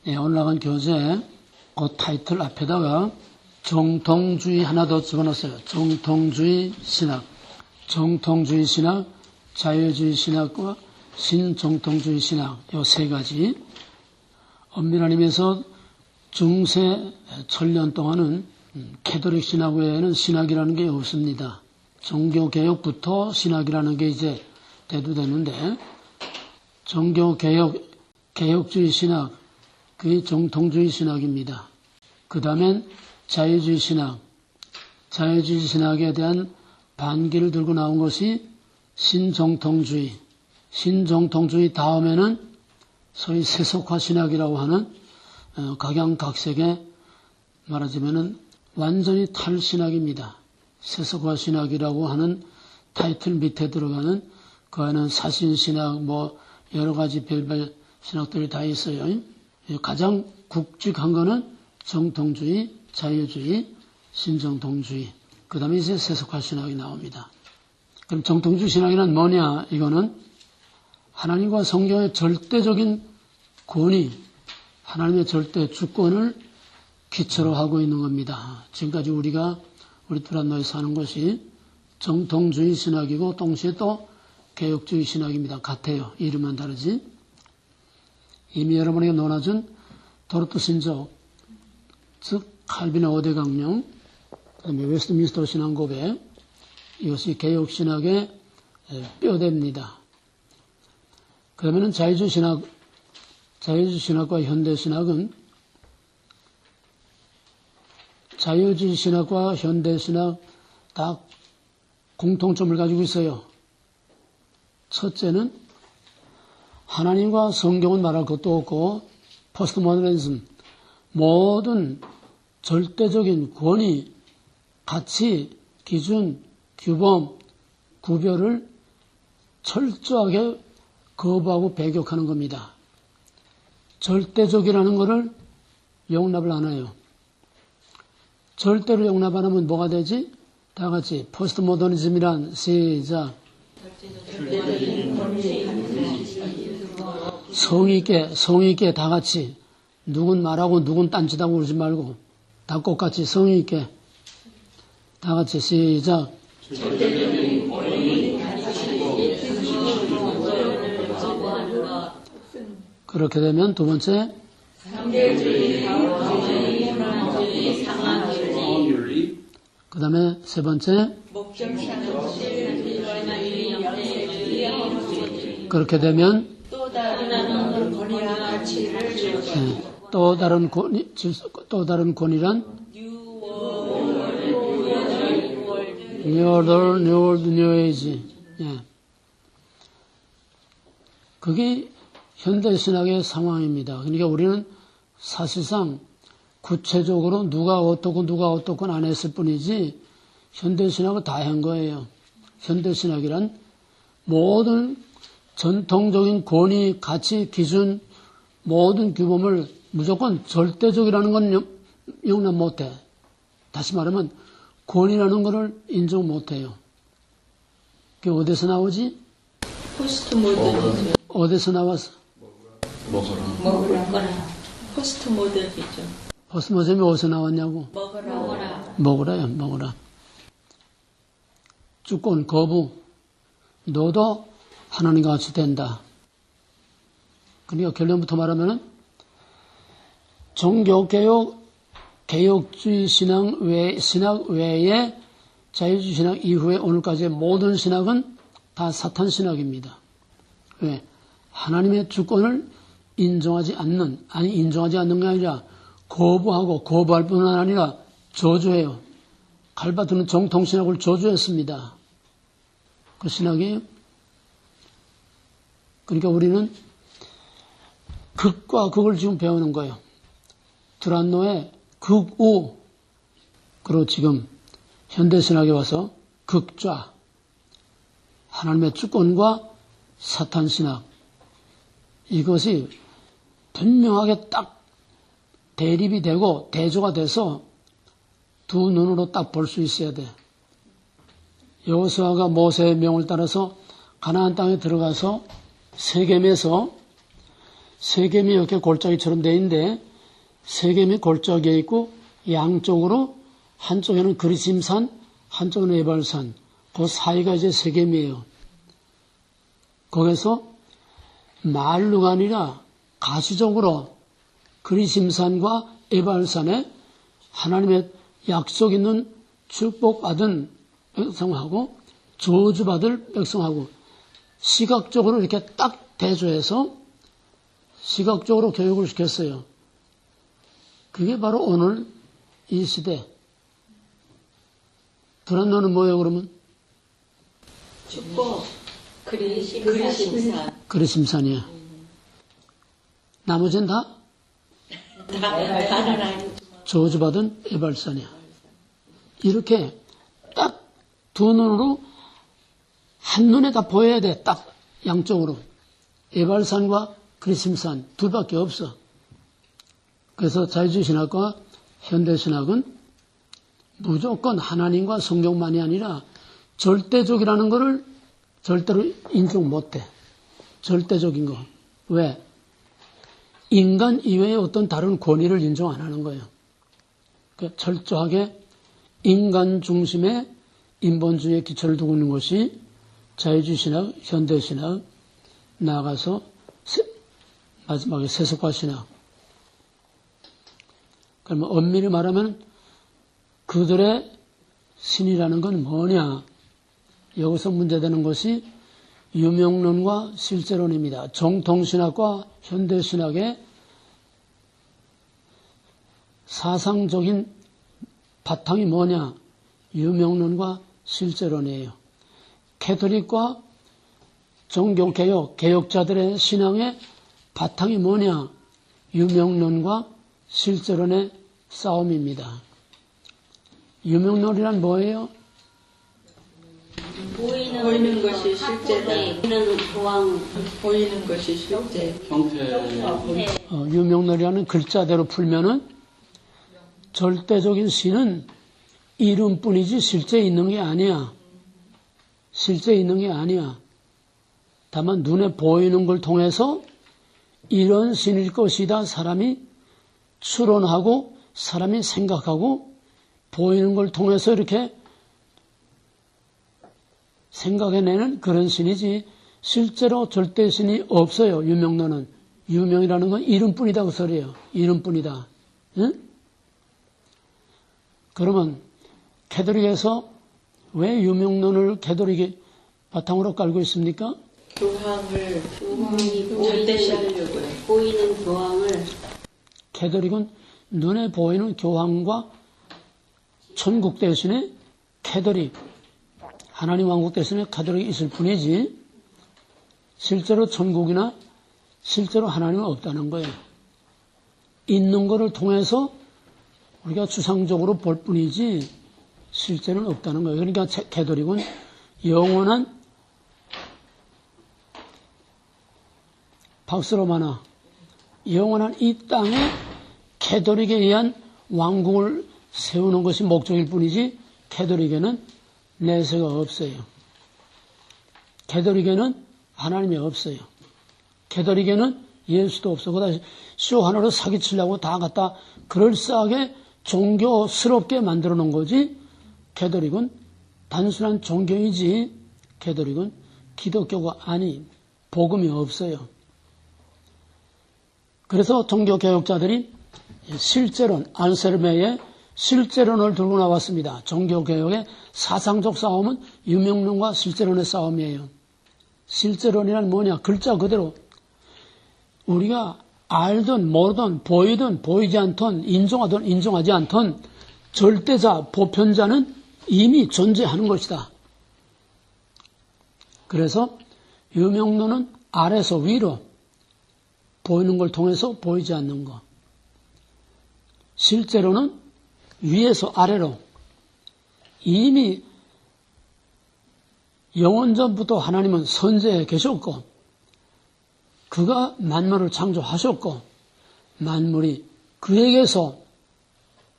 네, 오늘 나간 교재 그 타이틀 앞에다가 정통주의 하나 더 집어넣었어요. 정통주의 신학, 정통주의 신학, 자유주의 신학과 신정통주의 신학, 요 세 가지. 엄밀한 중세 천년 동안은 캐톨릭 신학 외에는 신학이라는 게 없습니다. 종교개혁부터 신학이라는 게 이제 대두되는데, 종교개혁, 개혁주의 신학, 그게 정통주의 신학입니다. 그 다음엔 자유주의 신학, 자유주의 신학에 대한 반기를 들고 나온 것이 신정통주의, 신정통주의 다음에는 소위 세속화 신학이라고 하는 각양각색의 말하자면은 완전히 탈신학입니다. 세속화 신학이라고 하는 타이틀 밑에 들어가는 그 안에는 사신신학 뭐 여러 가지 별별 신학들이 다 있어요. 가장 굵직한 거는 정통주의, 자유주의, 신정통주의. 그 다음에 이제 세속화 신학이 나옵니다. 그럼 정통주의 신학이란 뭐냐? 이거는 하나님과 성경의 절대적인 권위, 하나님의 절대 주권을 기초로 하고 있는 겁니다. 지금까지 우리 두란노에서 하는 것이 정통주의 신학이고 동시에 또 개혁주의 신학입니다. 같아요. 이름만 다르지. 이미 여러분에게 논하준 도르트 신적, 즉 칼빈의 5대 강령, 그다음에 웨스트민스터 신앙 고백, 이것이 개혁 신학의 뼈대입니다. 그러면은 자유주의 신학과 현대 신학은 자유주의 신학과 현대 신학 다 공통점을 가지고 있어요. 첫째는 하나님과 성경은 말할 것도 없고 포스트 모더니즘, 모든 절대적인 권위, 가치, 기준, 규범, 구별을 철저하게 거부하고 배격하는 겁니다. 절대적이라는 것을 용납을 안 해요. 절대로 용납 안 하면 뭐가 되지? 다 같이 포스트 모더니즘이란 시작. 성의 있게 다 같이 누군 말하고 누군 딴짓하고 그러지 말고 다 똑같이 성의 있게 다 같이 시작. 그렇게 되면 두 번째 그 다음에 세 번째 그렇게 되면 또 다른 권위란 New Order, New World, New Age. 그게 현대신학의 상황입니다. 그러니까 우리는 사실상 구체적으로 누가 어떻고 안 했을 뿐이지 현대신학을 다 한 거예요. 현대신학이란 모든 전통적인 권위, 가치, 기준, 모든 규범을 무조건 절대적이라는 건 용납 못해. 다시 말하면 권위라는 것을 인정 못해요. 그게 어디서 나오지? 포스트 모더니즘. 어디서 나왔어? 먹으라. 포스트 모더니즘. 포스트 모더니즘이 어디서 나왔냐고? 먹으라. 주권, 거부. 너도 하나님과 같이 된다. 그러니까 결론부터 말하면은 종교개혁, 개혁주의 신학 외에 자유주의 신학 이후에 오늘까지의 모든 신학은 다 사탄 신학입니다. 왜? 하나님의 주권을 인정하지 않는 게 아니라 거부할 뿐만 아니라 저주해요. 갈바두는 정통신학을 저주했습니다. 그 신학이에요. 그러니까 우리는 극과 극을 지금 배우는 거예요. 두란노의 극우, 그리고 지금 현대신학에 와서 극좌, 하나님의 주권과 사탄신학, 이것이 분명하게 딱 대립이 되고 대조가 돼서 두 눈으로 딱 볼 수 있어야 돼. 여호수아가 모세의 명을 따라서 가나안 땅에 들어가서 세겜에서 세겜이 이렇게 골짜기처럼 돼 있는데 세겜이 골짜기에 있고 양쪽으로 한쪽에는 그리심산, 한쪽에는 에발산, 그 사이가 이제 세겜이에요. 거기서 말루가 아니라 가시적으로 그리심산과 에발산에 하나님의 약속 있는 축복받은 백성하고 저주받을 백성하고 시각적으로 이렇게 딱 대조해서 시각적으로 교육을 시켰어요. 그게 바로 오늘 이 시대. 브란노는 뭐예요, 그러면? 축복, 그리심산. 그리심산이야. 나머지는 다 저주받은 에발산이야. 이렇게 딱 두 눈으로 한눈에 다 보여야 돼. 딱 양쪽으로. 에발산과 그리심산 둘밖에 없어. 그래서 자유주의신학과 현대신학은 무조건 하나님과 성경만이 아니라 절대적이라는 것을 절대로 인정 못해. 절대적인 거. 왜? 인간 이외의 어떤 다른 권위를 인정 안 하는 거예요. 그러니까 철저하게 인간 중심의 인본주의의 기초를 두고 있는 것이 자유주의신학, 현대신학, 나아가서 마지막에 세속화신학. 그러면 엄밀히 말하면 그들의 신이라는 건 뭐냐? 여기서 문제되는 것이 유명론과 실제론입니다. 정통신학과 현대신학의 사상적인 바탕이 뭐냐? 유명론과 실제론이에요. 캐톨릭과 종교개혁, 개혁자들의 신앙의 바탕이 뭐냐? 유명론과 실제론의 싸움입니다. 유명론이란 뭐예요? 보이는 것이 실제다. 보이는 것이 실제. 유명론이라는 글자대로 풀면은 절대적인 신은 이름뿐이지 실제 있는 게 아니야. 실제 있는 게 아니야. 다만 눈에 보이는 걸 통해서 이런 신일 것이다 사람이 추론하고 사람이 생각하고 보이는 걸 통해서 이렇게 생각해내는 그런 신이지 실제로 절대 신이 없어요. 유명론은. 유명이라는 건 이름뿐이다 그 소리예요. 이름뿐이다. 응? 그러면 캐톨릭에서 왜 유명론을 캐톨릭이 바탕으로 깔고 있습니까? 교황을 절대시하려고요. 보이는 교황을 캐톨릭은 눈에 보이는 교황과 천국 대신에 캐톨릭, 하나님 왕국 대신에 캐톨릭이 있을 뿐이지 실제로 천국이나 실제로 하나님은 없다는 거예요. 있는 것을 통해서 우리가 추상적으로 볼 뿐이지 실제는 없다는 거예요. 그러니까 캐톨릭은 영원한 박스로마나 영원한 이 땅에 캐톨릭에 의한 왕국을 세우는 것이 목적일 뿐이지 캐톨릭에는 내세가 없어요. 캐톨릭에는 하나님이 없어요. 캐톨릭에는 예수도 없어. 그러다 쇼 하나로 사기치려고 다 갖다 그럴싸하게 종교스럽게 만들어 놓은 거지. 캐톨릭은 단순한 종교이지 캐톨릭은 기독교가 아닌 복음이 없어요. 그래서 종교개혁자들이 실제론, 안셀메의 실제론을 들고 나왔습니다. 종교개혁의 사상적 싸움은 유명론과 실제론의 싸움이에요. 실제론이란 뭐냐? 글자 그대로 우리가 알든 모르든 보이든 보이지 않든 인정하든 인정하지 않든 절대자, 보편자는 이미 존재하는 것이다. 그래서 유명론은 아래서 위로 보이는 걸 통해서 보이지 않는 것. 실제로는 위에서 아래로 이미 영원전부터 하나님은 선제해 계셨고 그가 만물을 창조하셨고 만물이 그에게서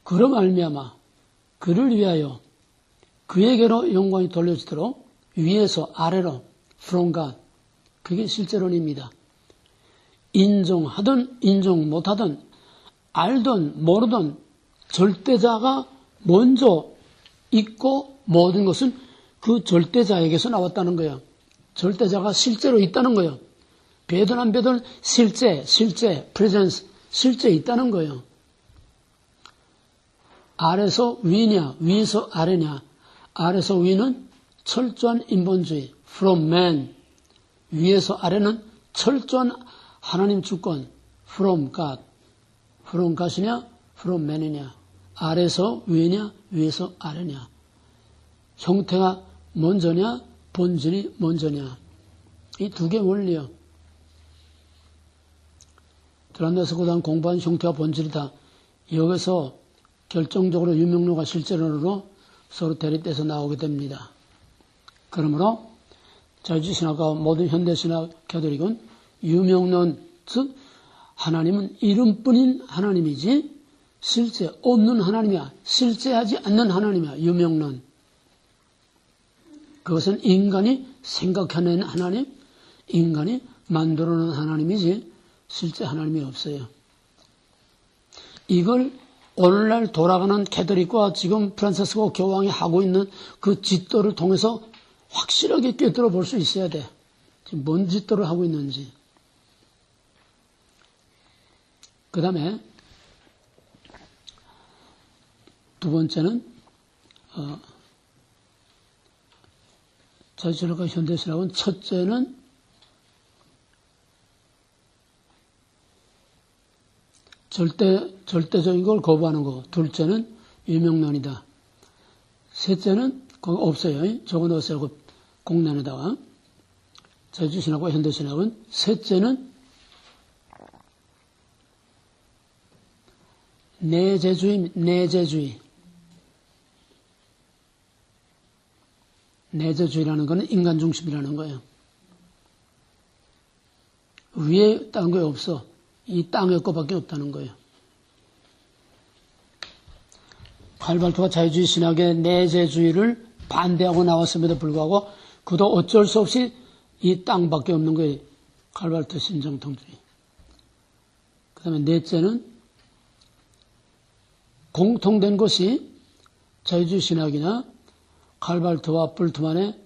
그로 말미암아 그를 위하여 그에게로 영광이 돌려지도록 위에서 아래로 from God 그게 실제론입니다. 인정하든 인정 못하든 알든 모르든 절대자가 먼저 있고 모든 것은 그 절대자에게서 나왔다는 거예요. 절대자가 실제로 있다는 거예요. 배든 안 배든 실제, presence, 실제 있다는 거예요. 아래서 위냐, 위에서 아래냐. 아래서 위는 철저한 인본주의, from man. 위에서 아래는 철저한 하나님 주권, from God. from God이냐, from man이냐. 아래서 위냐, 위에서 아래냐. 형태가 먼저냐, 본질이 먼저냐. 이 두 개 원리요. 드란다스 고단 공부한 형태와 본질이다. 여기서 결정적으로 유명론과 실제론으로 서로 대립돼서 나오게 됩니다. 그러므로 자유주의신학과 모든 현대신학 교도릭은 유명론, 즉 하나님은 이름뿐인 하나님이지 실제 없는 하나님이야. 실제하지 않는 하나님이야. 유명론. 그것은 인간이 생각해낸 하나님, 인간이 만들어놓은 하나님이지 실제 하나님이 없어요. 이걸 오늘날 돌아가는 캐톨릭과 지금 프란시스코 교황이 하고 있는 그 짓도를 통해서 확실하게 꿰뚫어 볼 수 있어야 돼. 지금 뭔 짓도를 하고 있는지. 그 다음에 두 번째는 자유신학과 현대신학은 첫째는 절대적인 걸 거부하는 거고, 둘째는 유명론이다. 셋째는 그거 없어요. 적어놓으세요. 그 공란에다가. 자유신학과 현대신학은 셋째는 내재주의. 내재주의라는 것은 인간 중심이라는 거예요. 위에 딴 게 없어. 이 땅의 것밖에 없다는 거예요. 칼발트가 자유주의 신학의 내재주의를 반대하고 나왔음에도 불구하고 그도 어쩔 수 없이 이 땅밖에 없는 거예요. 칼발트 신정통주의. 그 다음에 넷째는 공통된 것이 자유주의 신학이나 칼발트와 불트만의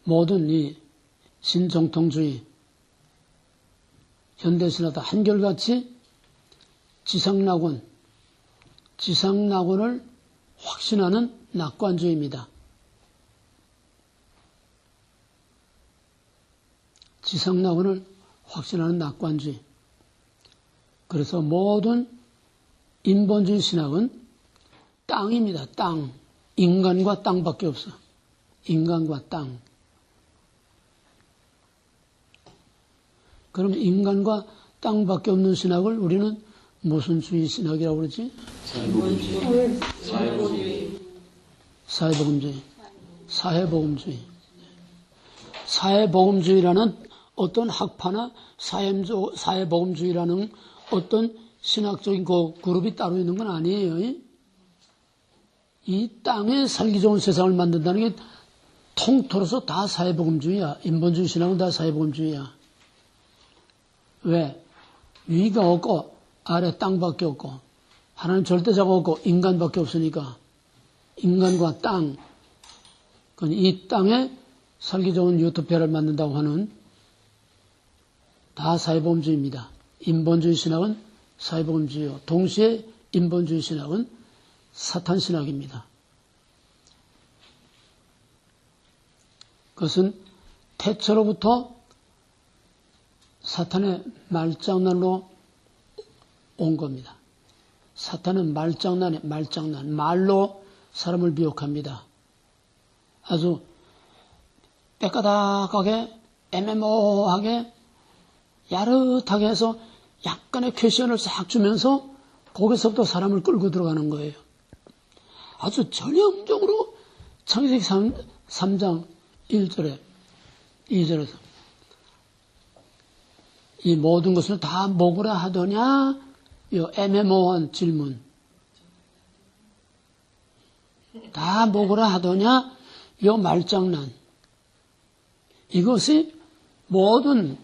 모든 이 신정통주의, 현대신학도 한결같이 지상낙원을 확신하는 낙관주의입니다. 지상낙원을 확신하는 낙관주의. 그래서 모든 인본주의 신학은 땅입니다. 땅. 인간과 땅밖에 없어. 인간과 땅. 그럼 인간과 땅밖에 없는 신학을 우리는 무슨 주의 신학이라고 그러지? 사회복음주의. 사회복음주의라는 어떤 학파나 사회복음주의라는 어떤 신학적인 그 그룹이 따로 있는 건 아니에요. 이 땅에 살기 좋은 세상을 만든다는 게 통틀어서 다 사회복음주의야. 인본주의 신학은 다 사회복음주의야. 왜? 위가 없고 아래 땅밖에 없고 하나님 절대자가 없고 인간밖에 없으니까 인간과 땅, 이 땅에 살기 좋은 유토피아를 만든다고 하는 다 사회복음주의입니다. 인본주의 신학은 사회복음주의요. 동시에 인본주의 신학은 사탄 신학입니다. 그것은 태초로부터 사탄의 말장난으로 온 겁니다. 사탄은 말장난, 말로 사람을 미혹합니다. 아주 빼까닥하게, 애매모호하게, 야릇하게 해서 약간의 퀘션을 싹 주면서 거기서부터 사람을 끌고 들어가는 거예요. 아주 전형적으로 창세기 3장 1절에 2절에서 이 모든 것을 다 먹으라 하더냐? 이 애매모호한 질문. 다 먹으라 하더냐? 이 말장난. 이것이 모든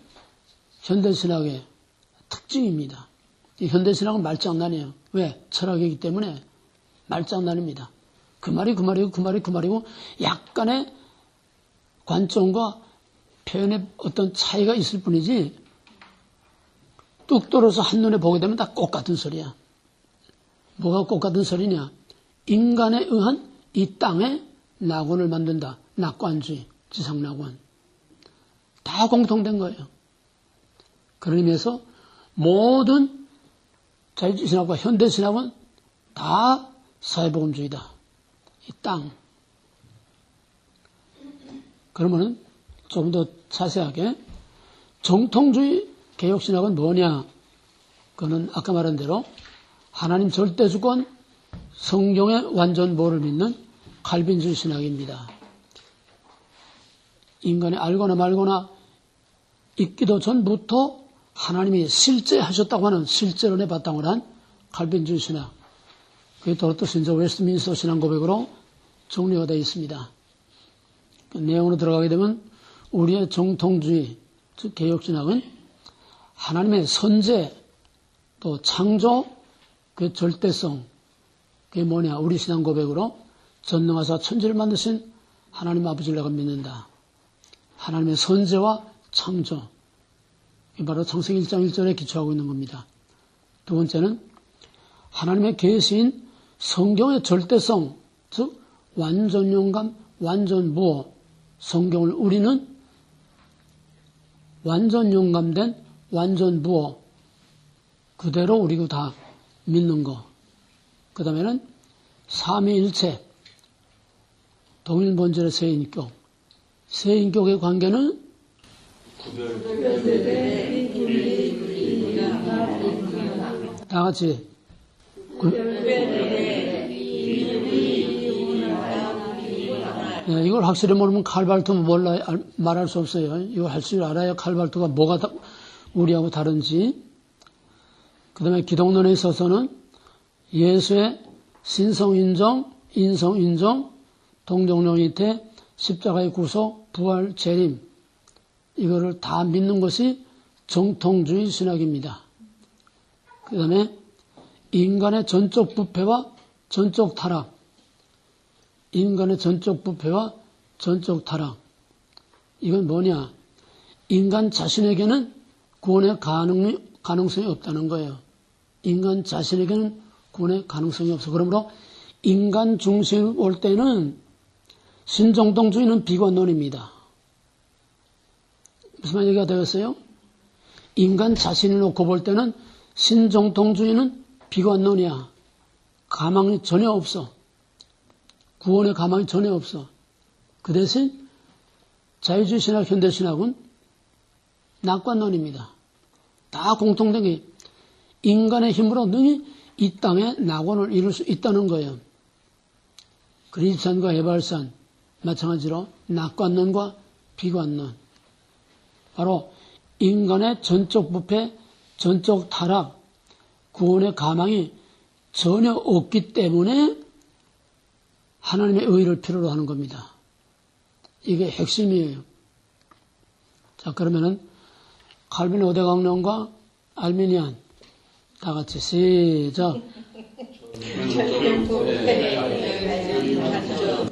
현대신학의 특징입니다. 이 현대신학은 말장난이에요. 왜? 철학이기 때문에 말장난입니다. 그 말이고 약간의 관점과 표현의 어떤 차이가 있을 뿐이지 뚝 떨어서 한눈에 보게 되면 다 똑같은 소리야. 뭐가 똑같은 소리냐? 인간에 의한 이 땅에 낙원을 만든다. 낙관주의, 지상낙원. 다 공통된 거예요. 그런 의미에서 모든 자유주의신학과 현대신학은 다 사회복음주의다. 이 땅. 그러면은 조금 더 자세하게 정통주의 개혁신학은 뭐냐? 그거는 아까 말한 대로 하나님 절대주권, 성경의 완전보를 믿는 칼빈주의 신학입니다. 인간이 알거나 말거나 있기도 전부터 하나님이 실제하셨다고 하는 실제론에 바탕을 한 칼빈주의 신학. 그게 도로토 신조 웨스트민스터 신앙 고백으로 정리가 되어 있습니다. 그 내용으로 들어가게 되면 우리의 정통주의, 즉 개혁신학은 하나님의 선제, 또 창조, 그 절대성, 그게 뭐냐? 우리 신앙 고백으로 전능하사 천지를 만드신 하나님 아버지를 내가 믿는다. 하나님의 선제와 창조. 이게 바로 창세기 1장 1절에 기초하고 있는 겁니다. 두 번째는 하나님의 계시인 성경의 절대성, 즉 완전영감, 완전무어. 성경을 우리는 완전영감된 완전무어. 그대로 우리가 다 믿는 거. 그 다음에는 삼위일체, 동일본질의 세인격. 세인격의 관계는 다 같이 이걸 확실히 모르면 칼발트는 말할 수 없어요. 이걸 할 줄 알아야 칼발트가 뭐가 우리하고 다른지. 그 다음에 기독론에 있어서는 예수의 신성인정, 인성인정, 동정령이태, 십자가의 구속, 부활, 재림. 이거를 다 믿는 것이 정통주의 신학입니다. 그 다음에 인간의 전적 부패와 전적 타락. 인간의 전적 부패와 전적 타락. 이건 뭐냐? 인간 자신에게는 구원의 가능성이 없다는 거예요. 인간 자신에게는 구원의 가능성이 없어. 그러므로 인간 중심을 볼 때는 신정통주의는 비관론입니다. 무슨 말 얘기가 되겠어요? 인간 자신을 놓고 볼 때는 신정통주의는 비관론이야. 가망이 전혀 없어. 구원의 가망이 전혀 없어. 그 대신 자유주의 신학, 현대신학은 낙관론입니다. 다 공통된 게 인간의 힘으로 능히 이 땅에 낙원을 이룰 수 있다는 거예요. 그리스산과 해발산 마찬가지로 낙관론과 비관론. 바로 인간의 전적 부패, 전적 타락, 구원의 가망이 전혀 없기 때문에 하나님의 의를 필요로 하는 겁니다. 이게 핵심이에요. 자, 그러면은 칼빈 오대강론과 알미니안 다 같이 시작.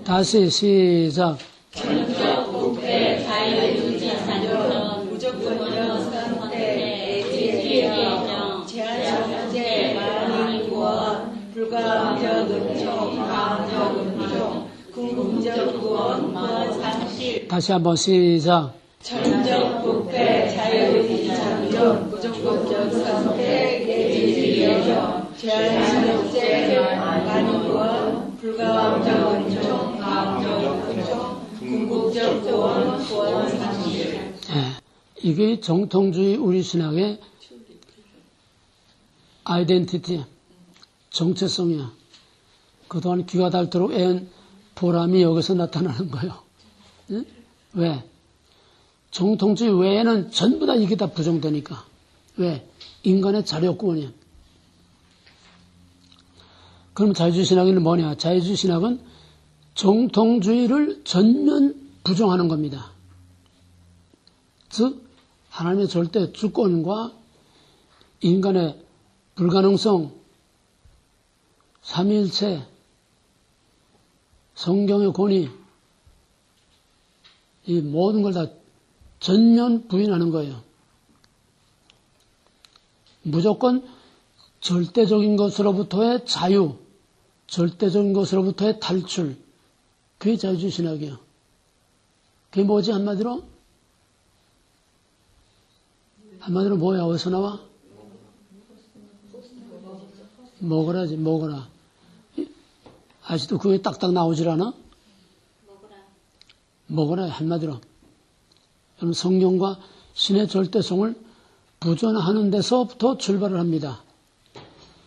다시 시작. 전적 부패, 자유주의 산전, 무조건적 선택, 지지개정, 제한정제, 만인구원, 불가항적 은총, 가항적 은총, 궁극적 구원, 무상실. 다시 한번 시작. 전적 부패, 자유주의 산전, 무조건적 선택, 지지개정, 제한정제, 만인구원, 불가항적 은총, 가항적 은총, 궁극적 구원, 구원상실. 네, 이게 정통주의 우리 신학의 아이덴티티, 정체성이야. 그동안 귀가 닳도록 애한 보람이 여기서 나타나는 거예요. 네? 왜? 정통주의 외에는 전부 다 이게 다 부정되니까. 왜? 인간의 자력구원이야. 그럼 자유주의 신학은 뭐냐? 자유주의 신학은 정통주의를 전면 부정하는 겁니다. 즉 하나님의 절대 주권과 인간의 불가능성, 삼위일체, 성경의 권위, 이 모든 걸 다 전면 부인하는 거예요. 무조건 절대적인 것으로부터의 자유, 절대적인 것으로부터의 탈출, 그게 자유주의 신학이에요. 그게 뭐지 한마디로? 한마디로 뭐야? 어디서 나와? 먹으라지, 먹어라. 아직도 그게 딱딱 나오질 않아? 먹어라, 한마디로. 여러분, 성경과 신의 절대성을 부존하는 데서부터 출발을 합니다.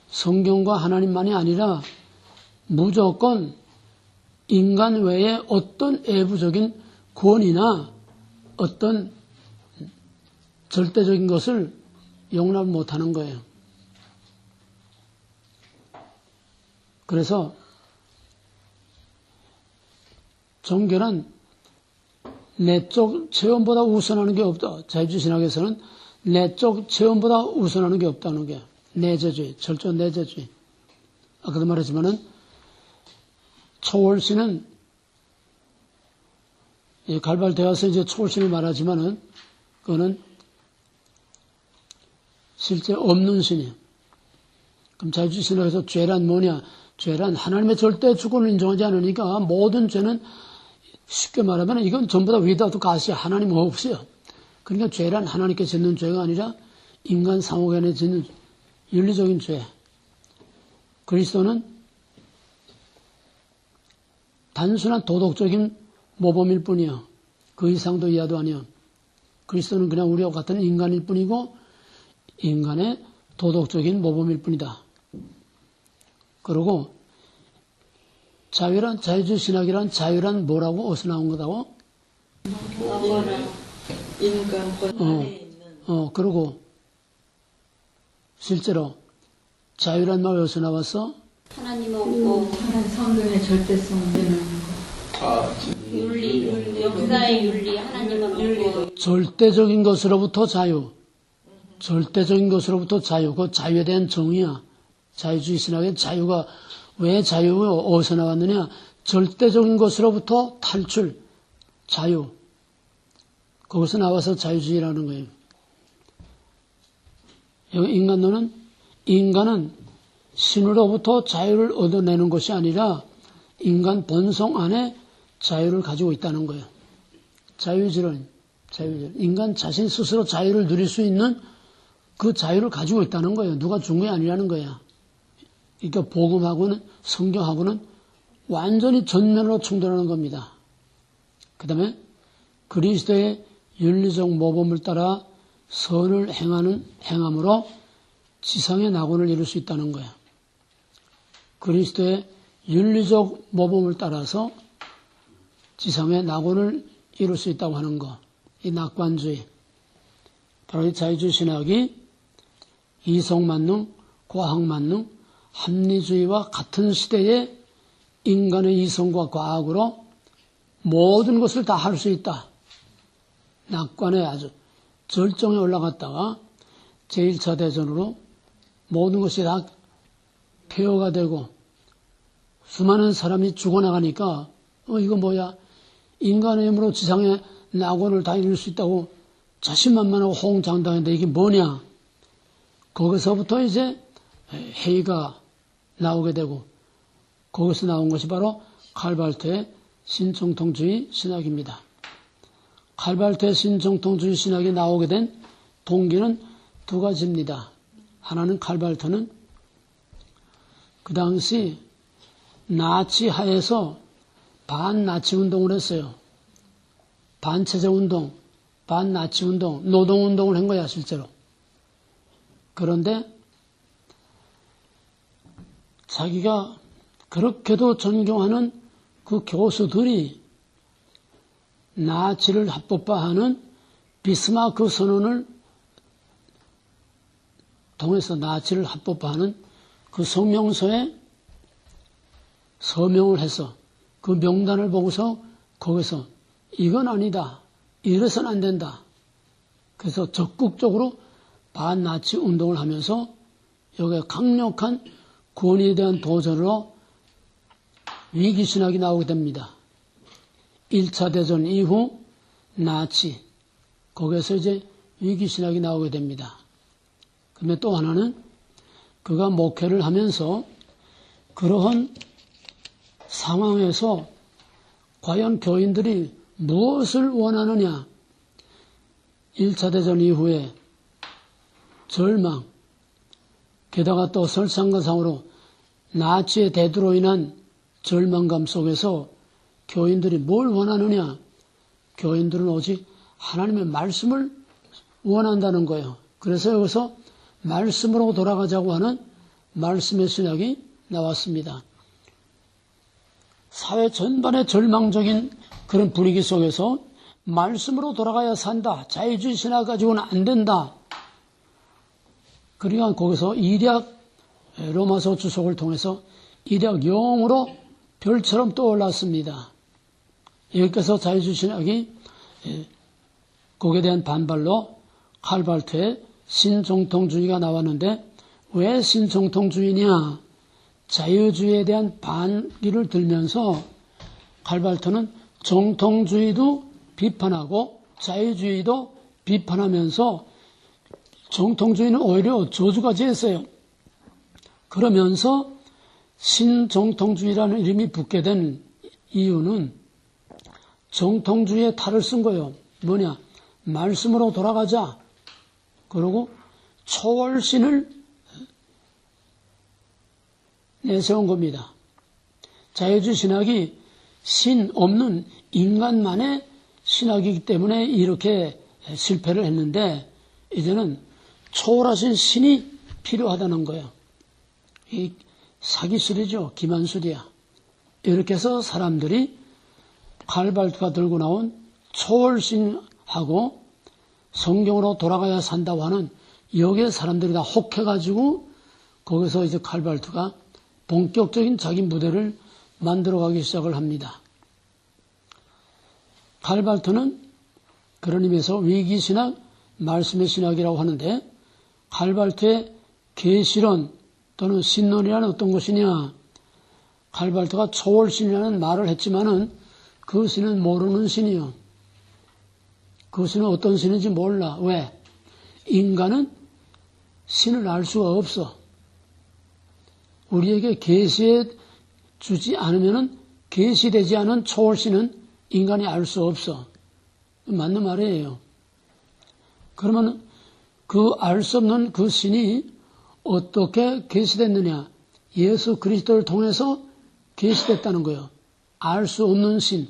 성경과 하나님만이 아니라 무조건 인간 외에 어떤 외부적인 권위나 어떤 절대적인 것을 용납 못하는 거예요. 그래서 종교는 내적 체험보다 우선하는 게 없다. 자유주의 신학에서는 내적 체험보다 우선하는 게 없다는 게 내재주의, 철저 내재주의. 아까도 말했지만은 초월신은 갈발되어서 이제 초월신을 말하지만은 그거는 실제 없는 신이에요. 그럼 자유주의 신학에서 죄란 뭐냐? 죄란 하나님의 절대 주권을 인정하지 않으니까 모든 죄는 쉽게 말하면 이건 전부 다 위다도 가시 하나님 없어요. 그러니까 죄란 하나님께 짓는 죄가 아니라 인간 상호간에 짓는 윤리적인 죄. 그리스도는 단순한 도덕적인 모범일 뿐이요. 그 이상도 이하도 아니요. 그리스도는 그냥 우리와 같은 인간일 뿐이고 인간의 도덕적인 모범일 뿐이다. 그리고 자유주의 신학이란 자유란 뭐라고 어디서 나온 거다고? 인간 본연에 있는. 그리고 실제로 자유란 말 어디서 나왔어? 하나님 없고 하나님 성경의 절대성 되는 윤리, 역사의 윤리, 하나님은 없고 절대적인 것으로부터 자유. 절대적인 것으로부터 자유. 그 자유에 대한 정의야. 자유주의 신학의 자유가 왜 자유가 어디서 나왔느냐? 절대적인 것으로부터 탈출, 자유. 거기서 나와서 자유주의라는 거예요. 여기 인간은 신으로부터 자유를 얻어내는 것이 아니라 인간 본성 안에 자유를 가지고 있다는 거예요. 자유질은 인간 자신 스스로 자유를 누릴 수 있는 그 자유를 가지고 있다는 거예요. 누가 준 게 아니라는 거야. 그러니까 복음하고는 성경하고는 완전히 전면으로 충돌하는 겁니다. 그 다음에 그리스도의 윤리적 모범을 따라 선을 행함으로 지상의 낙원을 이룰 수 있다는 거야. 그리스도의 윤리적 모범을 따라서 지상의 낙원을 이룰 수 있다고 하는 거. 이 낙관주의. 바로 이 자유주의 신학이 이성만능, 과학만능, 합리주의와 같은 시대에 인간의 이성과 과학으로 모든 것을 다 할 수 있다. 낙관에 아주 절정에 올라갔다가 제1차 대전으로 모든 것이 다 폐허가 되고 수많은 사람이 죽어나가니까 이거 뭐야? 인간의 힘으로 지상의 낙원을 다 이룰 수 있다고 자신만만하고 호응장담했는데 이게 뭐냐? 거기서부터 이제 회의가 나오게 되고 거기서 나온 것이 바로 칼발트의 신정통주의 신학입니다. 칼발트의 신정통주의 신학이 나오게 된 동기는 두 가지입니다. 하나는 칼발트는 그 당시 나치 하에서 반나치 운동을 했어요. 반체제 운동, 반나치 운동, 노동운동을 한 거야 실제로. 그런데 자기가 그렇게도 존경하는 그 교수들이 나치를 합법화하는 비스마르크 선언을 통해서 나치를 합법화하는 그 성명서에 서명을 해서 그 명단을 보고서 거기서 이건 아니다. 이래서는 안 된다. 그래서 적극적으로 반나치 운동을 하면서 여기에 강력한 권위에 대한 도전으로 위기신학이 나오게 됩니다. 1차 대전 이후 나치, 거기에서 이제 위기신학이 나오게 됩니다. 그런데 또 하나는 그가 목회를 하면서 그러한 상황에서 과연 교인들이 무엇을 원하느냐, 1차 대전 이후에 절망, 게다가 또 설상가상으로 나치의 대두로 인한 절망감 속에서 교인들이 뭘 원하느냐? 교인들은 오직 하나님의 말씀을 원한다는 거예요. 그래서 여기서 말씀으로 돌아가자고 하는 말씀의 신학이 나왔습니다. 사회 전반의 절망적인 그런 분위기 속에서 말씀으로 돌아가야 산다. 자유주의 신학 가지고는 안 된다. 그러니까 거기서 이대학 로마서 주석을 통해서 이대학 영으로 별처럼 떠올랐습니다. 여기서 자유주의 신학이 거기에 대한 반발로 칼발트의 신정통주의가 나왔는데 왜 신정통주의냐? 자유주의에 대한 반기를 들면서 칼발트는 정통주의도 비판하고 자유주의도 비판하면서 정통주의는 오히려 저주까지 했어요. 그러면서 신정통주의라는 이름이 붙게 된 이유는 정통주의의 탈을 쓴 거예요. 뭐냐? 말씀으로 돌아가자. 그리고 초월신을 내세운 겁니다. 자유주의 신학이 신 없는 인간만의 신학이기 때문에 이렇게 실패를 했는데 이제는 초월하신 신이 필요하다는 거예요. 이 사기술이죠. 기만술이야. 이렇게 해서 사람들이 칼발트가 들고 나온 초월신하고 성경으로 돌아가야 산다고 하는 여기에 사람들이 다 혹해가지고 거기서 이제 칼발트가 본격적인 자기 무대를 만들어가기 시작을 합니다. 칼발트는 그런 의미에서 위기신학, 말씀의 신학이라고 하는데 칼발트의 계시론 또는 신론이라는 어떤 것이냐? 칼발트가 초월신이라는 말을 했지만은 그 신은 모르는 신이요. 그 신은 어떤 신인지 몰라. 왜? 인간은 신을 알 수가 없어. 우리에게 계시해 주지 않으면은 계시되지 않은 초월신은 인간이 알 수 없어. 맞는 말이에요. 그러면 그 알 수 없는 그 신이 어떻게 계시됐느냐? 예수 그리스도를 통해서 계시됐다는 거예요. 알 수 없는 신,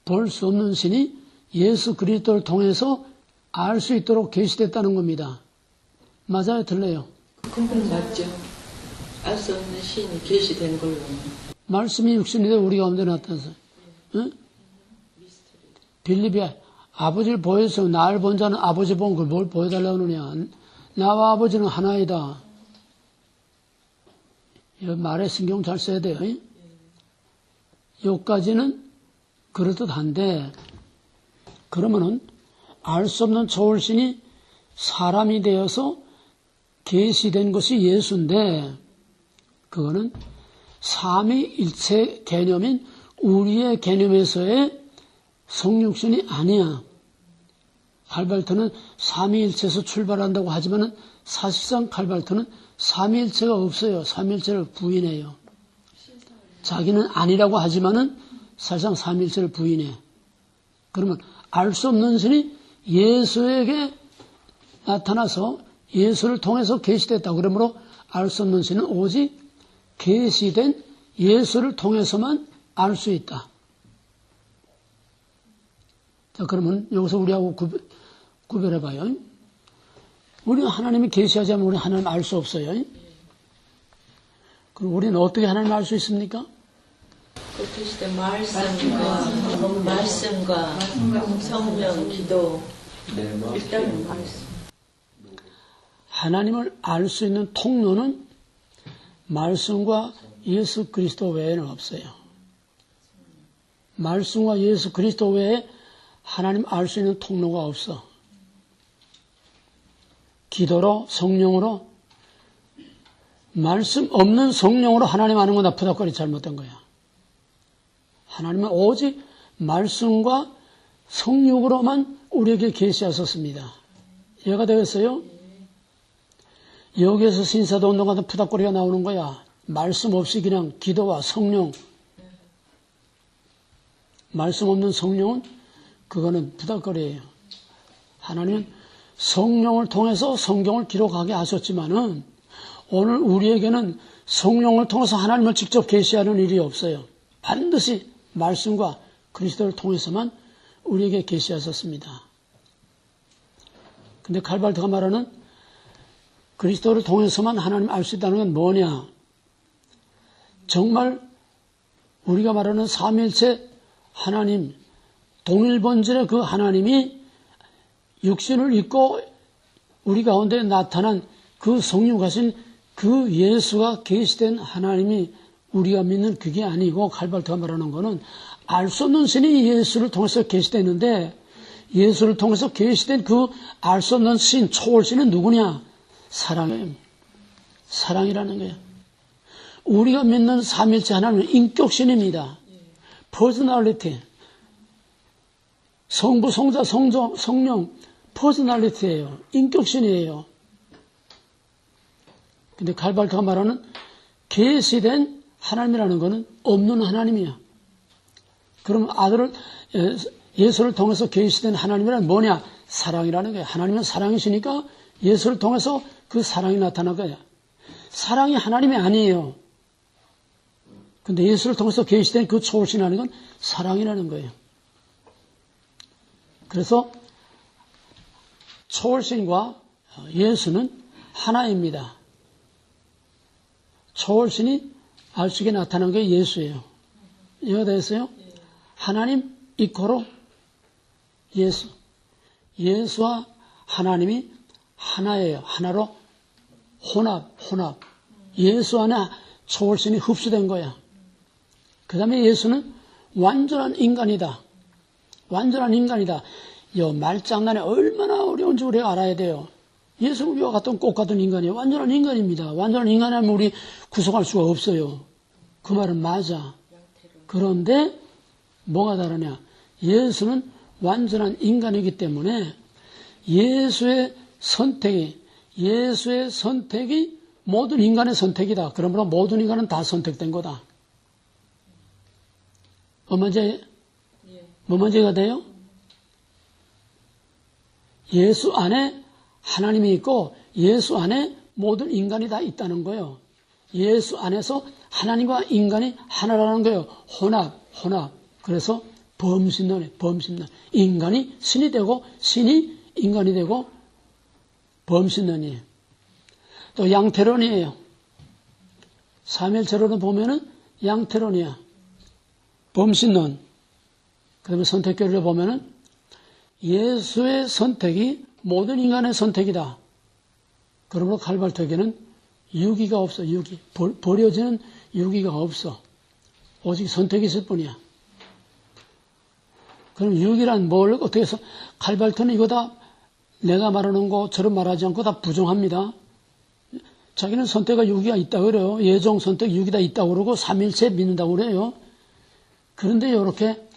볼 수 없는 신이 예수 그리스도를 통해서 알 수 있도록 계시됐다는 겁니다. 맞아요? 틀려요? 그건 맞죠. 알 수 없는 신이 계시된 걸로. 말씀이 육신이 되어 우리 가운데 나타나서. 응? 빌립에 아버지를 보여서 나를 본 자는 아버지 본 걸 뭘 보여달라고 하느냐. 나와 아버지는 하나이다. 이 말에 신경 잘 써야 돼요. 여기까지는 그럴듯한데 그러면은 알 수 없는 초월신이 사람이 되어서 계시된 것이 예수인데 그거는 삼위일체 개념인 우리의 개념에서의 성육신이 아니야. 칼발트는 삼위일체에서 출발한다고 하지만은 사실상 칼발트는 삼위일체가 없어요. 삼위일체를 부인해요. 자기는 아니라고 하지만은 사실상 삼위일체를 부인해. 그러면 알 수 없는 신이 예수에게 나타나서 예수를 통해서 계시됐다. 그러므로 알 수 없는 신은 오직 계시된 예수를 통해서만 알 수 있다. 자, 그러면 여기서 우리하고 구별해봐요. 우리는 하나님이 계시하지 않으면 우리 하나님 알 수 없어요. 그럼 우리는 어떻게 하나님 알 수 있습니까? 그 계시된 말씀과 성령, 기도. 일단은 말씀. 하나님을 알 수 있는 통로는 말씀과 예수 그리스도 외에는 없어요. 말씀과 예수 그리스도 외에 하나님 알 수 있는 통로가 없어. 기도로, 성령으로, 말씀 없는 성령으로 하나님 아는 건 다 부닥거리 잘못된 거야. 하나님은 오직 말씀과 성육으로만 우리에게 계시하셨습니다. 이해가 되겠어요? 여기에서 신사도 운동 같은 부닥거리가 나오는 거야. 말씀 없이 그냥 기도와 성령. 말씀 없는 성령은 그거는 부닥거리예요. 하나님은 성령을 통해서 성경을 기록하게 하셨지만은 오늘 우리에게는 성령을 통해서 하나님을 직접 계시하는 일이 없어요. 반드시 말씀과 그리스도를 통해서만 우리에게 계시하셨습니다. 근데 칼발트가 말하는 그리스도를 통해서만 하나님 알 수 있다는 건 뭐냐? 정말 우리가 말하는 삼위일체 하나님, 동일본질의 그 하나님이 육신을 입고 우리 가운데 나타난 그 성육하신 그 예수가 계시된 하나님이 우리가 믿는 그게 아니고 칼발트가 말하는 거는 알 수 없는 신이 예수를 통해서 계시됐는데 예수를 통해서 계시된 그 알 수 없는 신, 초월신은 누구냐? 사랑이에요. 사랑이라는 거예요. 우리가 믿는 삼일체 하나님은 인격신입니다. 퍼스널리티. 성부, 성자, 성령, 퍼스널리티예요. 인격신이에요. 근데 칼발트가 말하는 계시된 하나님이라는 것은 없는 하나님이야. 그럼 아들을 예수를 통해서 계시된 하나님이란 뭐냐? 사랑이라는 거예요. 하나님은 사랑이시니까 예수를 통해서 그 사랑이 나타난 거야. 사랑이 하나님이 아니에요. 근데 예수를 통해서 계시된 그 초월신이라는 건 사랑이라는 거예요. 그래서 초월신과 예수는 하나입니다. 초월신이 알 수 있게 나타난 게 예수예요. 이해가 되겠어요? 하나님 이코로 예수. 예수와 하나님이 하나예요. 하나로 혼합. 예수 안에 초월신이 흡수된 거야. 그 다음에 예수는 완전한 인간이다. 완전한 인간이다. 이 말장난이 얼마나 어려운지 우리가 알아야 돼요. 예수는 우리와 같은 꽃 같은 인간이에요. 완전한 인간입니다. 완전한 인간이라면 우리 구속할 수가 없어요. 그 말은 맞아. 그런데 뭐가 다르냐? 예수는 완전한 인간이기 때문에 예수의 선택이 모든 인간의 선택이다. 그러므로 모든 인간은 다 선택된 거다. 뭐 문제가 돼요? 예수 안에 하나님이 있고 예수 안에 모든 인간이 다 있다는 거예요. 예수 안에서 하나님과 인간이 하나라는 거예요. 혼합. 그래서 범신론이에요. 인간이 신이 되고 신이 인간이 되고 범신론이에요. 또 양태론이에요. 삼일체론을 보면은 양태론이야. 범신론. 그 다음에 선택교리를 보면은 예수의 선택이 모든 인간의 선택이다. 그러므로 칼발트에게는 유기가 없어. 버려지는 유기가 없어. 오직 선택이 있을 뿐이야. 그럼 유기란 뭘 어떻게 해서 칼발트는 이거 다 내가 말하는 것처럼 말하지 않고 다 부정합니다. 자기는 선택과 유기가 있다고 그래요. 예정 선택 유기가 있다고 그러고 삼일체 믿는다고 그래요. 그런데 이렇게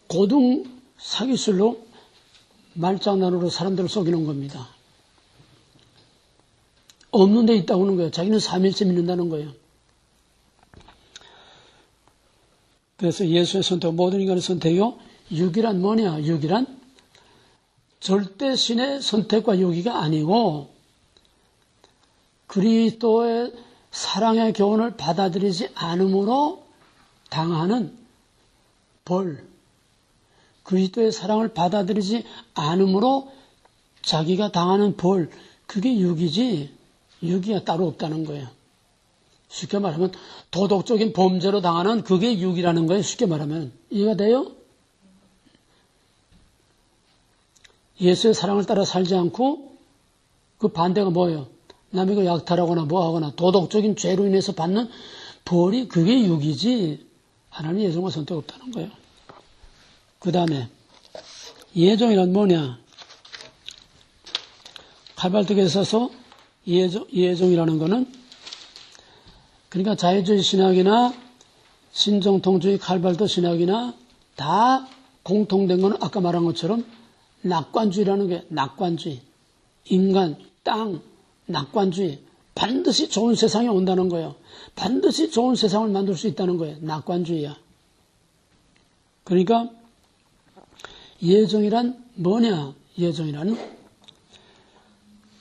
고등 사기술로 말장난으로 사람들을 속이는 겁니다. 없는 데 있다고 하는 거예요. 자기는 삼일체 믿는다는 거예요. 그래서 예수의 선택, 모든 인간의 선택이요. 유기란 뭐냐? 유기란 절대 신의 선택과 유기가 아니고 그리스도의 사랑의 교훈을 받아들이지 않음으로 당하는 벌. 그리스도의 사랑을 받아들이지 않음으로 자기가 당하는 벌. 그게 유기지 유기가 따로 없다는 거예요. 쉽게 말하면 도덕적인 범죄로 당하는 그게 유기라는 거예요. 쉽게 말하면. 이해가 돼요? 예수의 사랑을 따라 살지 않고 그 반대가 뭐예요? 남에게 약탈하거나 뭐하거나 도덕적인 죄로 인해서 받는 벌이 그게 유기지 하나님 예정과 선택 없다는 거예요. 그 다음에 예정이란 뭐냐? 칼발트에 있어서 이해종이라는 거는 그러니까 자유주의 신학이나 신정통주의 칼발트 신학이나 다 공통된 건 아까 말한 것처럼 낙관주의라는 게 낙관주의, 인간, 땅, 낙관주의, 반드시 좋은 세상이 온다는 거예요. 반드시 좋은 세상을 만들 수 있다는 거예요. 낙관주의야. 그러니까 예정이란 뭐냐? 예정이란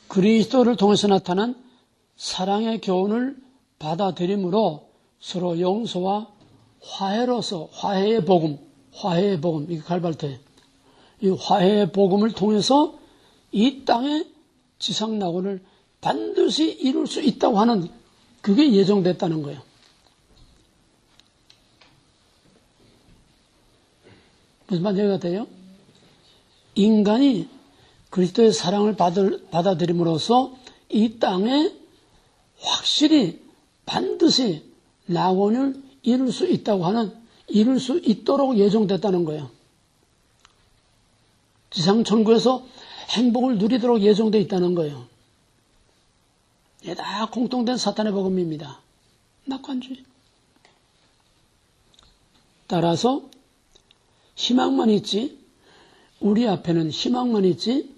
그리스도를 통해서 나타난 사랑의 교훈을 받아들임으로 서로 용서와 화해로서 화해의 복음, 이게 칼발트예요. 이 화해의 복음을 통해서 이 땅의 지상낙원을 반드시 이룰 수 있다고 하는 그게 예정됐다는 거예요. 무슨 말인지 같아요? 인간이 그리스도의 사랑을 받아들임으로써 이 땅에 확실히 반드시 낙원을 이룰 수 있다고 하는, 이룰 수 있도록 예정됐다는 거예요. 지상천국에서 행복을 누리도록 예정되어 있다는 거예요. 이게 다 공통된 사탄의 복음입니다. 낙관주의. 따라서 희망만 있지, 우리 앞에는 희망만 있지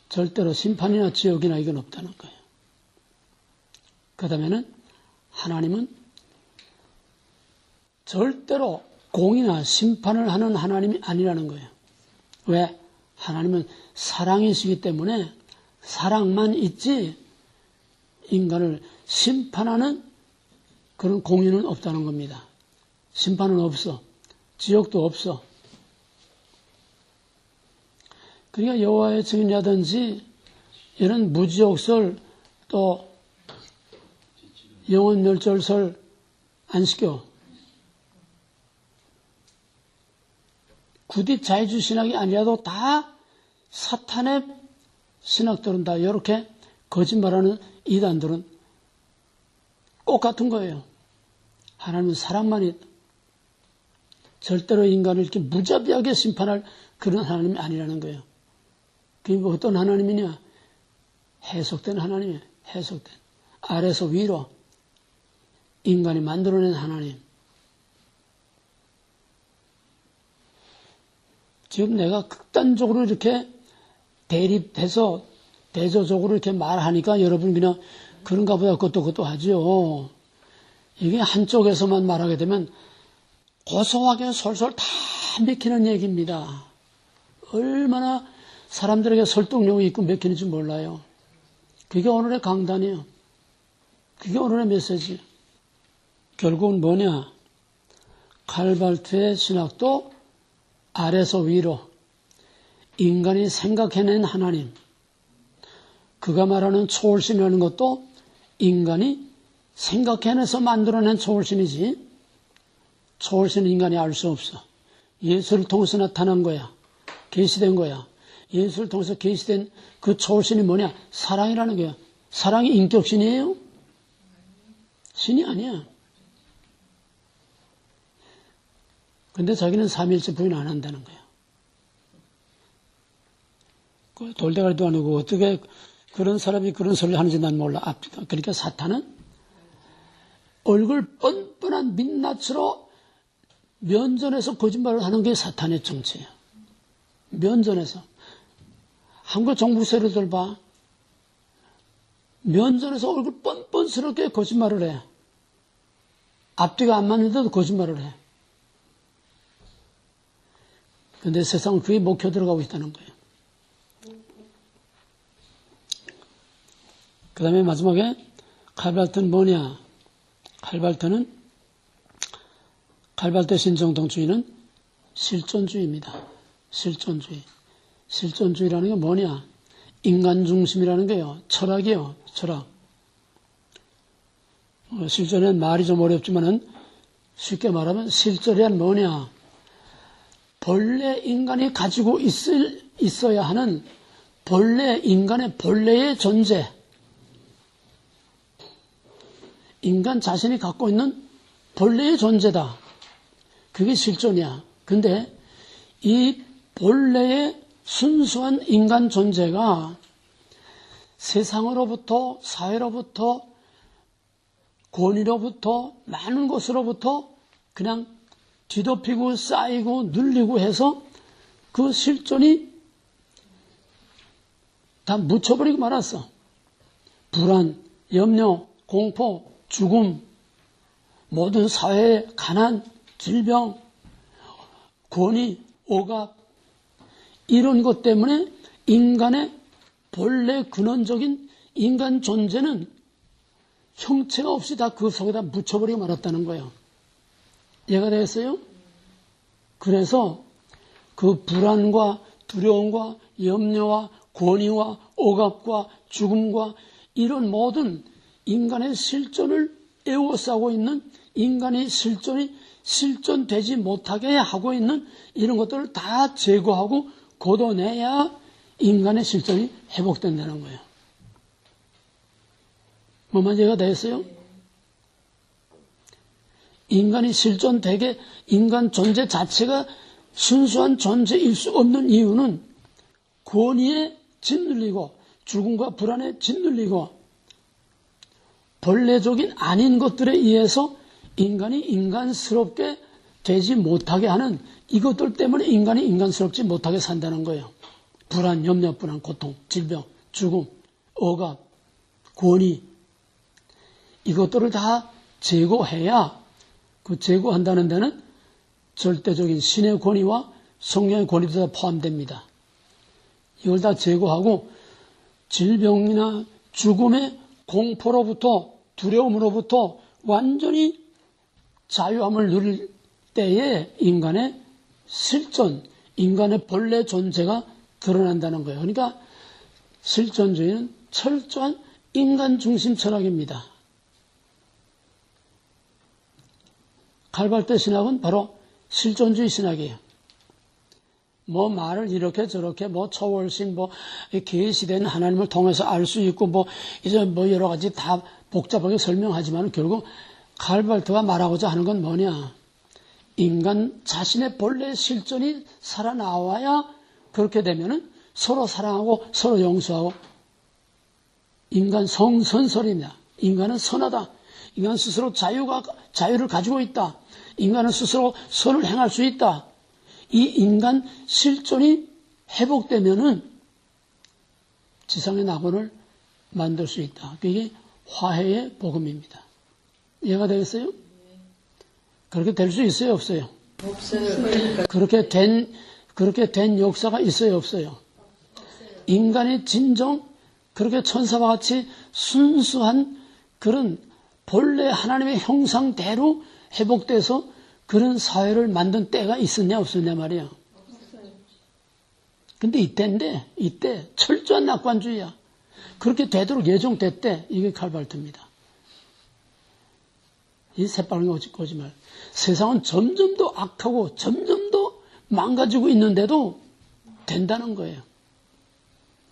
절대로 심판이나 지옥이나 이건 없다는 거예요. 그 다음에는 하나님은 절대로 공이나 심판을 하는 하나님이 아니라는 거예요. 왜? 하나님은 사랑이시기 때문에 사랑만 있지 인간을 심판하는 그런 공의는 없다는 겁니다. 심판은 없어. 지옥도 없어. 그러니까 여호와의 증인이라든지 이런 무지옥설 또 영혼멸절설 안 시켜. 굳이 자유주의 신학이 아니라도 다 사탄의 신학들은 다 이렇게 거짓말하는 이단들은 꼭 같은 거예요. 하나님은 사랑만 있다. 절대로 인간을 이렇게 무자비하게 심판할 그런 하나님이 아니라는 거예요. 그러니까 어떤 하나님이냐? 해석된 하나님이에요. 해석된. 아래서 위로 인간이 만들어낸 하나님. 지금 내가 극단적으로 이렇게 대립해서 대조적으로 이렇게 말하니까 여러분 그냥 그런가 보다 그것도 하죠. 이게 한쪽에서만 말하게 되면 고소하게 솔솔 다 맥히는 얘기입니다. 얼마나 사람들에게 설득력이 있고 맥히는지 몰라요. 그게 오늘의 강단이에요. 그게 오늘의 메시지. 결국은 뭐냐? 칼발트의 신학도 아래서 위로 인간이 생각해낸 하나님, 그가 말하는 초월신이라는 것도 인간이 생각해내서 만들어낸 초월신이지 초월신은 인간이 알 수 없어. 예수를 통해서 나타난 거야. 계시된 거야. 예수를 통해서 계시된 그 초월신이 뭐냐? 사랑이라는 거야. 사랑이 인격신이에요? 신이 아니야. 근데 자기는 삼위일체 부인 안 한다는 거야. 그 돌대가리도 아니고 어떻게 그런 사람이 그런 소리를 하는지 난 몰라. 그러니까 사탄은 얼굴 뻔뻔한 민낯으로 면전에서 거짓말을 하는 게 사탄의 정체야. 면전에서. 한국 정부 세력들 봐. 면전에서 얼굴 뻔뻔스럽게 거짓말을 해. 앞뒤가 안 맞는데도 거짓말을 해. 근데 세상은 그게 먹혀 들어가고 있다는 거예요. 그 다음에 마지막에 칼발트는 뭐냐? 칼발트 신정통주의는 실존주의입니다. 실존주의. 실존주의라는 게 뭐냐? 인간 중심이라는 게요. 철학이요. 철학. 실존은 말이 좀 어렵지만은 쉽게 말하면 실존이란 뭐냐? 본래 인간이 가지고 있어야 하는 인간의 본래의 존재. 인간 자신이 갖고 있는 본래의 존재다. 그게 실존이야. 근데 이 본래의 순수한 인간 존재가 세상으로부터, 사회로부터, 권위로부터, 많은 것으로부터 그냥 뒤덮이고 쌓이고 눌리고 해서 그 실존이 다 묻혀버리고 말았어. 불안, 염려, 공포, 죽음, 모든 사회의 가난, 질병, 권위, 억압, 이런 것 때문에 인간의 본래 근원적인 인간 존재는 형체가 없이 다 그 속에다 묻혀버리고 말았다는 거예요. 이해가 되겠어요? 그래서 그 불안과 두려움과 염려와 권위와 억압과 죽음과 이런 모든 인간의 실존을 에워싸고 있는 인간의 실존이 실존되지 못하게 하고 있는 이런 것들을 다 제거하고 걷어내야 인간의 실존이 회복된다는 거예요. 뭐만 이해가 되겠어요? 인간이 실존되게 인간 존재 자체가 순수한 존재일 수 없는 이유는 권위에 짓눌리고 죽음과 불안에 짓눌리고 본래적인 아닌 것들에 의해서 인간이 인간스럽게 되지 못하게 하는 이것들 때문에 인간이 인간스럽지 못하게 산다는 거예요. 불안, 염려, 불안, 고통, 질병, 죽음, 억압, 권위 이것들을 다 제거해야 그 제거한다는 데는 절대적인 신의 권위와 성령의 권위도 다 포함됩니다. 이걸 다 제거하고 질병이나 죽음의 공포로부터 두려움으로부터 완전히 자유함을 누릴 때에 인간의 실존, 인간의 본래 존재가 드러난다는 거예요. 그러니까 실존주의는 철저한 인간 중심 철학입니다. 칼발트 신학은 바로 실존주의 신학이에요. 뭐 말을 이렇게 저렇게 뭐 초월신 뭐 계시된 하나님을 통해서 알 수 있고 뭐 이제 뭐 여러 가지 다 복잡하게 설명하지만 결국 칼발트가 말하고자 하는 건 뭐냐? 인간 자신의 본래 실존이 살아나와야 그렇게 되면은 서로 사랑하고 서로 용서하고 인간 성선설입니다. 인간은 선하다. 인간 스스로 자유를 가지고 있다. 인간은 스스로 선을 행할 수 있다. 이 인간 실존이 회복되면은 지상의 낙원을 만들 수 있다. 그게 화해의 복음입니다. 이해가 되겠어요? 그렇게 될 수 있어요, 없어요? 없어요. 그렇게 된 역사가 있어요, 없어요? 인간의 진정, 그렇게 천사와 같이 순수한 그런 본래 하나님의 형상대로 회복돼서 그런 사회를 만든 때가 있었냐, 없었냐 말이야. 근데 이때 철저한 낙관주의야. 그렇게 되도록 예정됐대. 이게 칼발트입니다. 이 새빨간 거짓말. 세상은 점점 더 악하고 점점 더 망가지고 있는데도 된다는 거예요.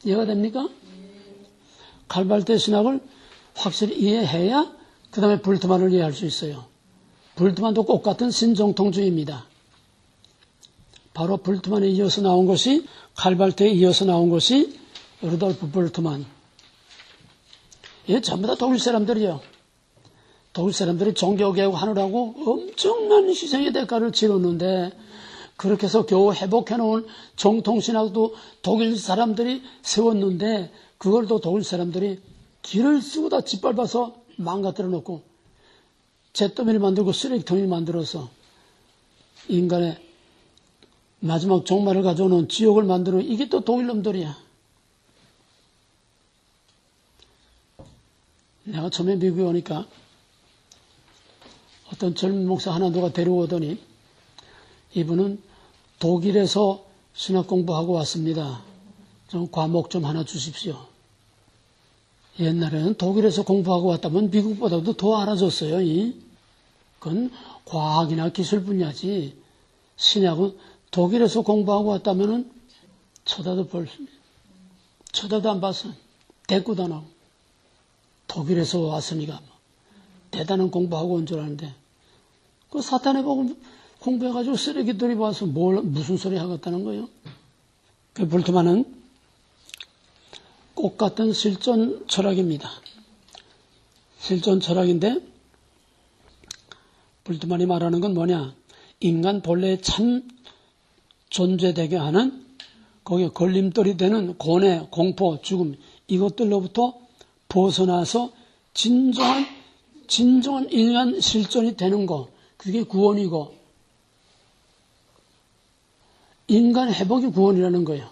이해가 됩니까? 칼발트 신학을 확실히 이해해야 그 다음에 불트만을 이해할 수 있어요. 불트만도 똑같은 신정통주의입니다. 바로 불트만에 이어서 나온 것이 칼발트에 이어서 나온 것이 루돌프 불트만. 이게 전부 다 독일 사람들이에요. 독일 사람들이 종교개혁 하느라고 엄청난 희생의 대가를 치렀는데 그렇게 해서 겨우 회복해놓은 정통신학도 독일 사람들이 세웠는데 그걸 또 독일 사람들이 길을 쓰고 다 짓밟아서 망가뜨려 놓고 잿더미를 만들고 쓰레기통을 만들어서 인간의 마지막 종말을 가져오는 지옥을 만드는 이게 또 독일 놈들이야. 내가 처음에 미국에 오니까 어떤 젊은 목사 하나 누가 데려오더니 이분은 독일에서 신학 공부하고 왔습니다. 좀 과목 좀 하나 주십시오. 옛날에는 독일에서 공부하고 왔다면 미국보다도 더 알아줬어요. 그건 과학이나 기술 분야지. 신학은 독일에서 공부하고 왔다면은 쳐다도 안 봤어. 대꾸도 안 하고. 독일에서 왔으니까 뭐 대단한 공부하고 온 줄 아는데 그 사탄의 복음 공부해가지고 쓰레기들이 와서 무슨 소리 하겠다는 거예요. 그 불트만은 꽃 같은 실존 철학입니다. 실존 철학인데 불트만이 말하는 건 뭐냐? 인간 본래의 참 존재되게 하는 거기에 걸림돌이 되는 고뇌, 공포, 죽음 이것들로부터 벗어나서 진정한 인간 실존이 되는 거 그게 구원이고 인간 회복이 구원이라는 거예요.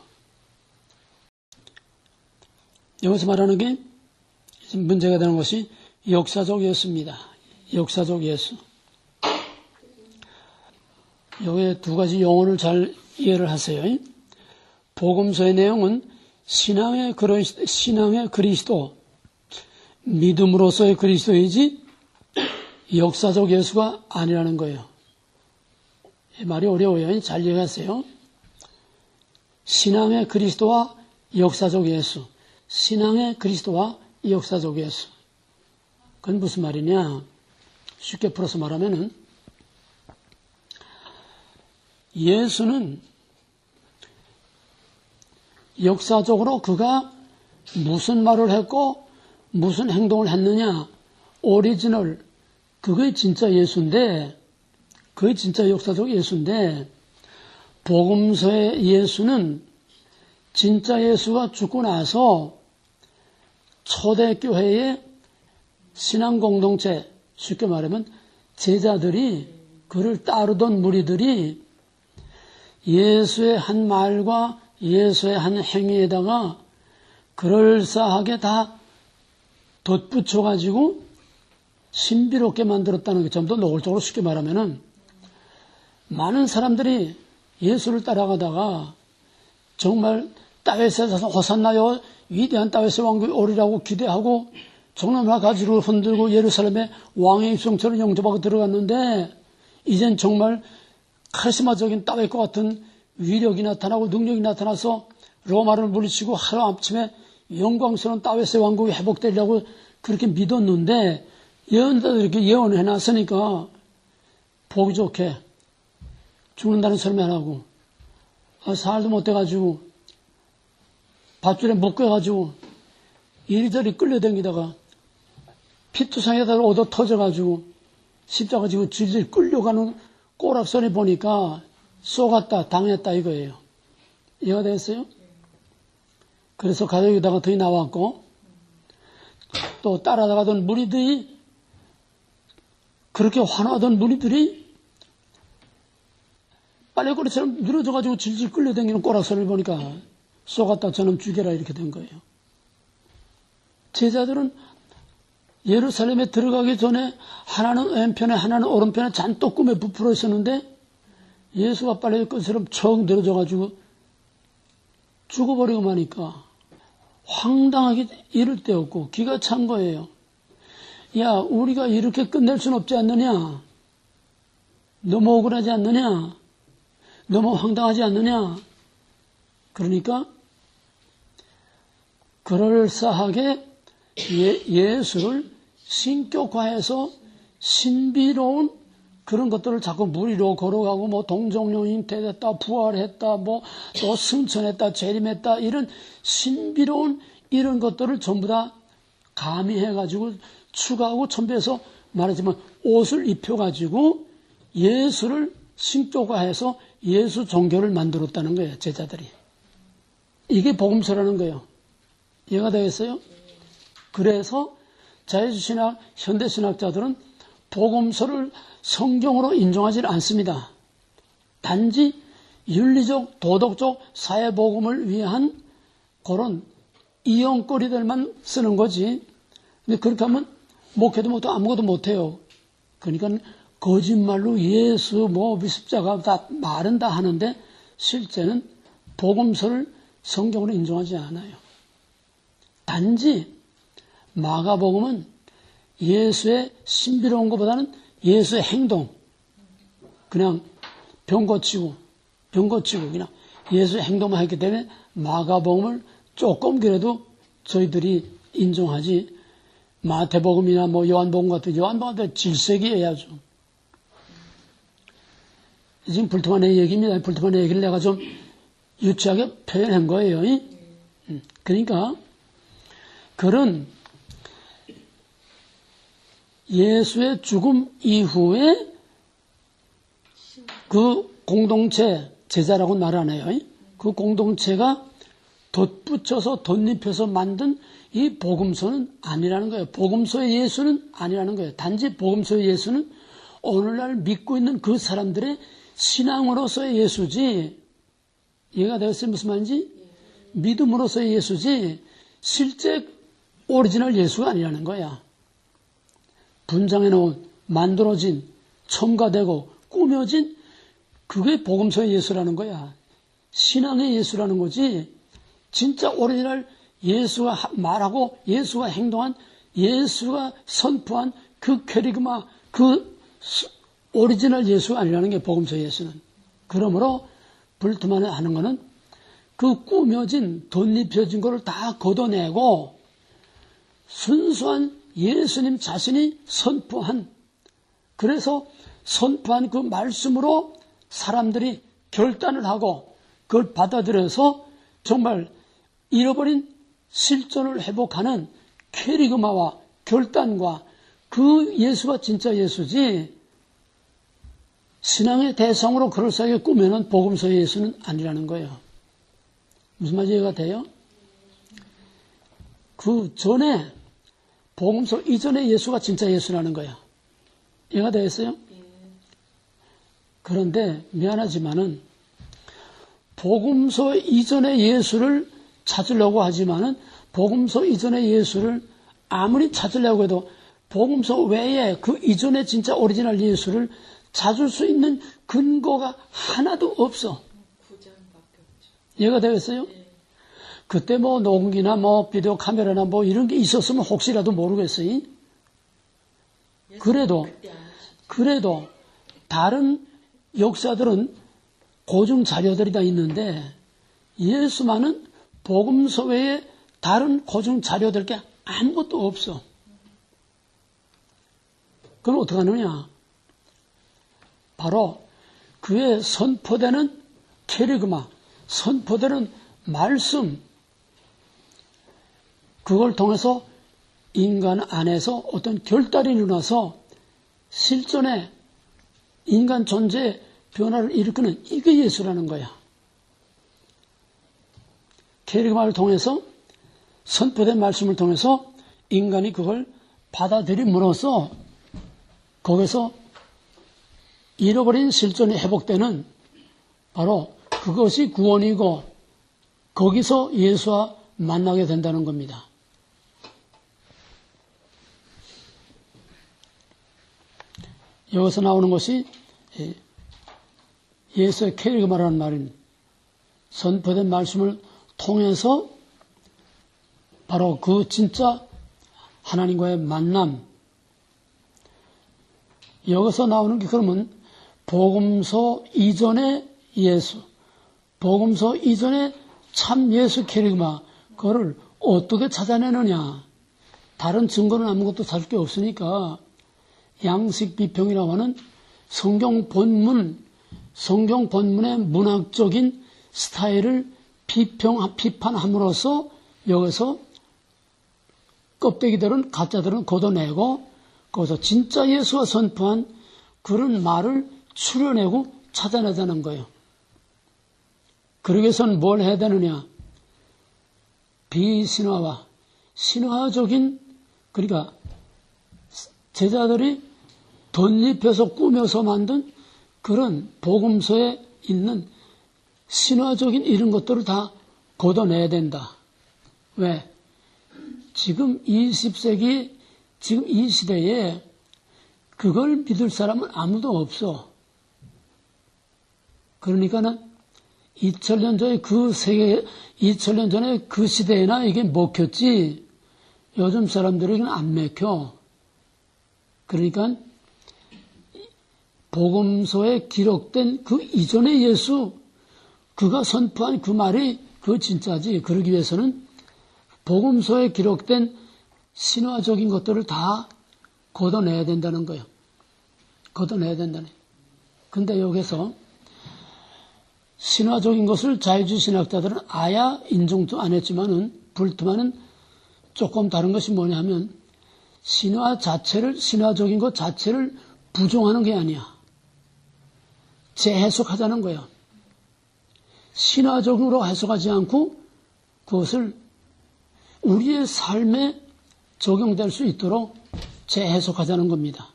여기서 말하는 게 문제가 되는 것이 역사적 예수입니다. 역사적 예수. 여기에 두 가지 용어를 잘 이해를 하세요. 복음서의 내용은 신앙의 그리스도, 믿음으로서의 그리스도이지 역사적 예수가 아니라는 거예요. 이 말이 어려워요. 잘 이해하세요. 신앙의 그리스도와 역사적 예수. 신앙의 그리스도와 역사적 예수. 그건 무슨 말이냐? 쉽게 풀어서 말하면은 예수는 역사적으로 그가 무슨 말을 했고 무슨 행동을 했느냐 오리지널 그게 진짜 예수인데 그게 진짜 역사적 예수인데 복음서의 예수는 진짜 예수가 죽고 나서 초대교회의 신앙 공동체 쉽게 말하면 제자들이 그를 따르던 무리들이 예수의 한 말과 예수의 한 행위에다가 그럴싸하게 다 덧붙여가지고 신비롭게 만들었다는 게 좀 더 노골적으로 쉽게 말하면은 많은 사람들이 예수를 따라가다가 정말 다윗에서 호산나요 위대한 다윗의 왕국이 오리라고 기대하고 정남화 가지를 흔들고 예루살렘에 왕의 입성처럼 영접하고 들어갔는데 이젠 정말 카리스마적인 다윗과 같은 위력이 나타나고 능력이 나타나서 로마를 물리치고 하루아침에 영광스러운 다윗의 왕국이 회복되리라고 그렇게 믿었는데 예언자들이 이렇게 예언해놨으니까 보기 좋게 죽는다는 소리 안 하고 살도 못 돼가지고 밧줄에 묶여가지고 이리저리 끌려다니다가 피투성에다 얻어 터져가지고 십자가 지고 질질 끌려가는 꼬락선이 보니까 쏘갔다 당했다 이거예요. 이해가 됐어요? 그래서 가족에다가 더 나왔고 또 따라가던 무리들이 그렇게 환호하던 무리들이 빨래거리처럼 늘어져가지고 질질 끌려다니는 꼬락선을 보니까 쏘갔다 저놈 죽여라 이렇게 된 거예요. 제자들은 예루살렘에 들어가기 전에 하나는 왼편에 하나는 오른편에 잔뜩 꿈에 부풀어 있었는데 예수가 빨래거리처럼 척 늘어져가지고 죽어버리고 마니까 황당하게 이를 데 없고 기가 찬 거예요. 야, 우리가 이렇게 끝낼 순 없지 않느냐? 너무 억울하지 않느냐? 너무 황당하지 않느냐? 그러니까 그럴싸하게 예수를 신격화해서 신비로운 그런 것들을 자꾸 무리로 걸어가고 뭐 동정령 잉태됐다 부활했다 뭐 또 승천했다 재림했다 이런 신비로운 이런 것들을 전부 다 가미해가지고 추가하고 첨부해서 말하지만 옷을 입혀가지고 예수를 신격화해서 예수 종교를 만들었다는 거예요. 제자들이. 이게 복음서라는 거예요. 이해가 되겠어요? 그래서 자유주의신학, 현대신학자들은 복음서를 성경으로 인정하지 않습니다. 단지 윤리적, 도덕적, 사회복음을 위한 그런 이용거리들만 쓰는 거지. 근데 그렇게 하면 목회도 못하고 아무것도 못해요. 그러니까 거짓말로 예수, 십자가 다 말은 다 하는데 실제는 복음서를 성경으로 인정하지 않아요. 단지 마가복음은 예수의 신비로운 것보다는 예수의 행동, 그냥 병 고치고 그냥 예수의 행동만 했기 때문에 마가복음을 조금 그래도 저희들이 인정하지 마태복음이나 요한복음 같은 질색이어야죠. 지금 불통한의 얘기입니다. 불통한의 얘기를 내가 좀 유치하게 표현한 거예요. 그러니까 그런 예수의 죽음 이후에 그 공동체, 제자라고 말하네요. 그 공동체가 덧붙여서 덧입혀서 만든 이 복음서는 아니라는 거예요. 복음서의 예수는 아니라는 거예요. 단지 복음서의 예수는 오늘날 믿고 있는 그 사람들의 신앙으로서의 예수지, 이해가 되었어요? 무슨 말인지? 믿음으로서의 예수지 실제 오리지널 예수가 아니라는 거야. 분장해 놓은, 만들어진, 첨가되고 꾸며진 그게 복음서의 예수라는 거야. 신앙의 예수라는 거지 진짜 오리지널 예수가 말하고 예수가 행동한, 예수가 선포한 그 캐리그마, 그 오리지널 예수가 아니라는 게 복음서의 예수는. 그러므로 불투만에 하는 거는 그 꾸며진, 덧입혀진 거를 다 걷어내고 순수한 예수님 자신이 선포한, 그래서 선포한 그 말씀으로 사람들이 결단을 하고 그걸 받아들여서 정말 잃어버린 실존을 회복하는 캐리그마와 결단과 그 예수가 진짜 예수지 신앙의 대상으로 그럴싸하게 꾸며놓은 복음서의 예수는 아니라는 거예요. 무슨 말인지 이해가 돼요? 그 전에 복음서 이전의 예수가 진짜 예수라는 거야. 이해가 되겠어요? 그런데 미안하지만은 복음서 이전의 예수를 찾으려고 하지만은 복음서 이전의 예수를 아무리 찾으려고 해도 복음서 외에 그 이전의 진짜 오리지널 예수를 찾을 수 있는 근거가 하나도 없어. 이해가 되겠어요? 그때 뭐 녹음기나 뭐 비디오 카메라나 뭐 이런 게 있었으면 혹시라도 모르겠어요. 그래도 다른 역사들은 고증 자료들이 다 있는데 예수만은 복음서 외에 다른 고증 자료들 게 아무것도 없어. 그럼 어떻게 하느냐? 바로 그의 선포되는 캐리그마, 선포되는 말씀, 그걸 통해서 인간 안에서 어떤 결단이 일어나서 실존의 인간 존재의 변화를 일으키는 이게 예수라는 거야. 캐리그마를 통해서 선포된 말씀을 통해서 인간이 그걸 받아들임으로써 거기서 잃어버린 실존이 회복되는 바로 그것이 구원이고 거기서 예수와 만나게 된다는 겁니다. 여기서 나오는 것이 예수의 캐리그마라는 말입니다. 선포된 말씀을 통해서 바로 그 진짜 하나님과의 만남. 여기서 나오는 게 그러면 복음서 이전의 예수, 복음서 이전의 참 예수 캐리그마, 그거를 어떻게 찾아내느냐. 다른 증거는 아무것도 찾을 게 없으니까 양식 비평이라고 하는 성경 본문의 문학적인 스타일을 비판함으로써 여기서 껍데기들은, 가짜들은 걷어내고 거기서 진짜 예수가 선포한 그런 말을 추려내고 찾아내자는 거예요. 그러기 위해서는 뭘 해야 되느냐? 비신화와 신화적인, 그러니까 제자들이 덧입혀서 꾸며서 만든 그런 복음서에 있는 신화적인 이런 것들을 다 걷어내야 된다. 왜? 지금 20세기, 지금 이 시대에 그걸 믿을 사람은 아무도 없어. 그러니까는 2000년 전에 그 세계, 2000년 전에 그 시대에나 이게 먹혔지, 요즘 사람들에게는 안 먹혀. 그러니까 복음서에 기록된 그 이전의 예수, 그가 선포한 그 말이 그 진짜지. 그러기 위해서는 복음서에 기록된 신화적인 것들을 다 걷어내야 된다는 거예요. 걷어내야 된다네. 근데 여기서 신화적인 것을 자유주의 신학자들은 아야 인정도 안 했지만은 불투만은 조금 다른 것이 뭐냐 하면 신화적인 것 자체를 부정하는 게 아니야. 재해석하자는 거야. 신화적으로 해석하지 않고 그것을 우리의 삶에 적용될 수 있도록 재해석하자는 겁니다.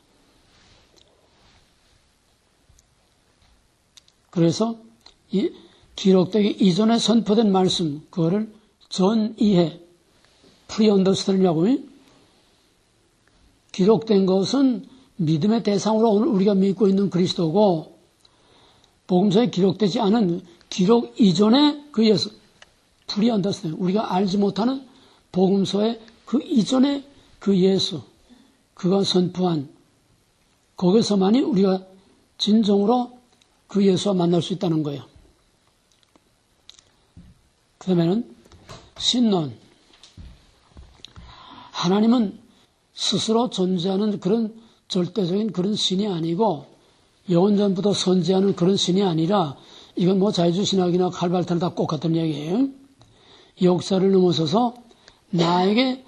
그래서 이 기록되기 이전에 선포된 말씀, 그거를 전이해, 프리언더스탠이라고. 기록된 것은 믿음의 대상으로 오늘 우리가 믿고 있는 그리스도고, 복음서에 기록되지 않은 기록 이전에 그 예수, 프리언더스탠, 우리가 알지 못하는 복음서의 그 이전에 그 예수, 그가 선포한, 거기서만이 우리가 진정으로 그 예수와 만날 수 있다는 거예요. 그 다음에는 신론. 하나님은 스스로 존재하는 그런 절대적인 그런 신이 아니고 영원전부터 선지하는 그런 신이 아니라 이건 뭐 자유주신학이나 칼발타나 다 똑같은 얘기예요. 역사를 넘어서서 나에게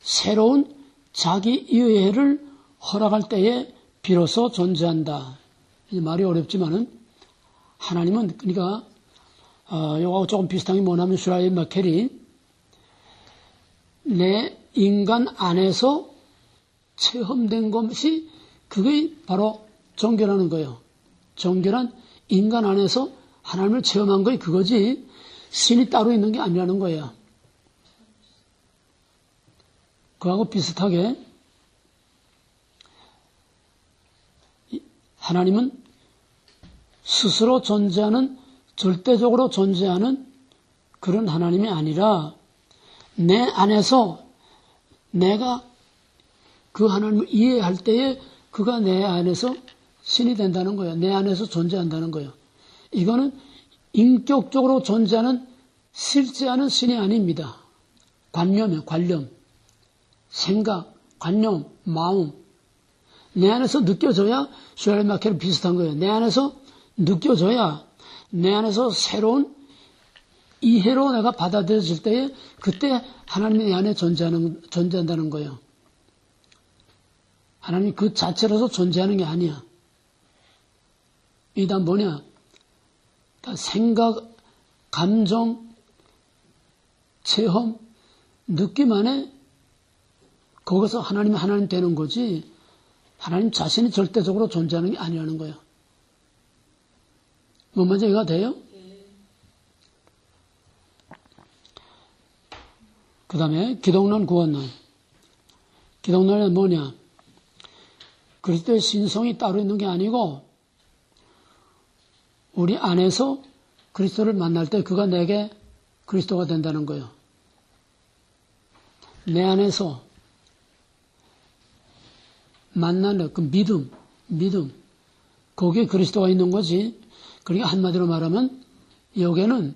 새로운 자기 의회를 허락할 때에 비로소 존재한다. 말이 어렵지만은 하나님은 그러니까 이거하고 조금 비슷한 게 뭐냐면 슈라이 마켈이 내 인간 안에서 체험된 것이 그게 바로 종교라는 거예요. 종교란 인간 안에서 하나님을 체험한 거이 그거지 신이 따로 있는 게 아니라는 거예요. 그거하고 비슷하게 하나님은 스스로 존재하는, 절대적으로 존재하는 그런 하나님이 아니라 내 안에서 내가 그 하나님을 이해할 때에 그가 내 안에서 신이 된다는 거예요. 내 안에서 존재한다는 거예요. 이거는 인격적으로 존재하는 실제하는 신이 아닙니다. 관념이에요. 관념. 생각, 관념, 마음. 내 안에서 느껴져야 슈랄마케랑 비슷한 거예요. 내 안에서 느껴져야 내 안에서 새로운 이해로 내가 받아들여질 때에 그때 하나님이 내 안에 존재한다는 거예요. 하나님이 그 자체로서 존재하는 게 아니야. 이게 다 뭐냐? 다 생각, 감정, 체험, 느낌 안에 거기서 하나님 되는 거지 하나님 자신이 절대적으로 존재하는 게 아니라는 거예요. 뭔 말인지 이해가 돼요? 그 다음에 기독론, 구원론. 기독론은 뭐냐? 그리스도의 신성이 따로 있는 게 아니고 우리 안에서 그리스도를 만날 때 그가 내게 그리스도가 된다는 거예요. 내 안에서 만나는 그 믿음. 거기에 그리스도가 있는 거지. 그러니까 한마디로 말하면 여기에는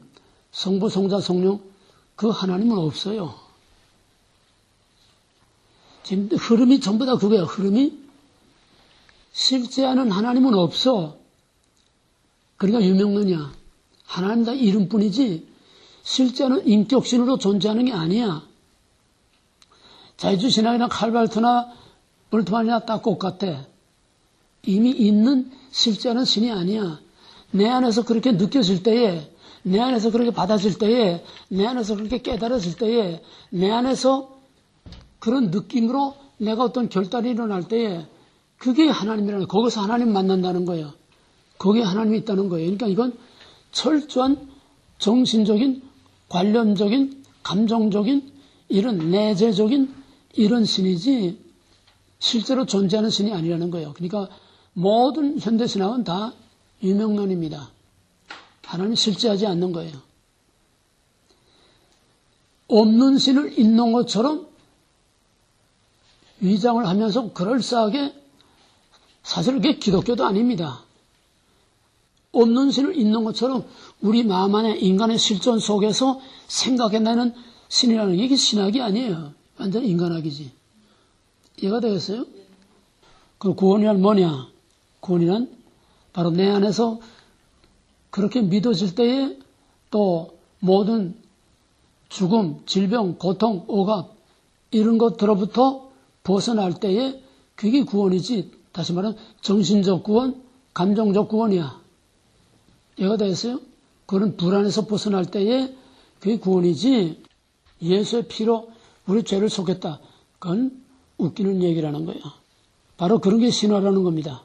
성부, 성자, 성령 그 하나님은 없어요. 지금 흐름이 전부 다 그거야. 흐름이 실제하는 하나님은 없어. 그러니까 유명론이야. 하나님 다 이름뿐이지 실제는 인격신으로 존재하는 게 아니야. 자유주신학이나 칼발트나 볼트만이나 딱 똑같아. 이미 있는 실제는 신이 아니야. 내 안에서 그렇게 느껴질 때에, 내 안에서 그렇게 받아질 때에, 내 안에서 그렇게 깨달아질 때에, 내 안에서 그런 느낌으로 내가 어떤 결단이 일어날 때에 그게 하나님이라는 거예요. 거기서 하나님 만난다는 거예요. 거기에 하나님이 있다는 거예요. 그러니까 이건 철저한 정신적인, 관념적인, 감정적인, 이런 내재적인 이런 신이지 실제로 존재하는 신이 아니라는 거예요. 그러니까 모든 현대신학은 다 유명론입니다. 하나님이 실제하지 않는 거예요. 없는 신을 있는 것처럼 위장을 하면서 그럴싸하게 사실 그게 기독교도 아닙니다. 없는 신을 있는 것처럼 우리 마음 안에 인간의 실존 속에서 생각해내는 신이라는 게 이게 신학이 아니에요. 완전 인간학이지. 이해가 되겠어요? 그 구원이란 뭐냐? 구원이란 바로 내 안에서 그렇게 믿어질 때에 또 모든 죽음, 질병, 고통, 억압 이런 것들로부터 벗어날 때에 그게 구원이지. 다시 말하면 정신적 구원, 감정적 구원이야. 이해가 되겠어요? 그런 불안에서 벗어날 때에 그게 구원이지. 예수의 피로 우리 죄를 속였다. 그건 웃기는 얘기라는 거예요. 바로 그런 게 신화라는 겁니다.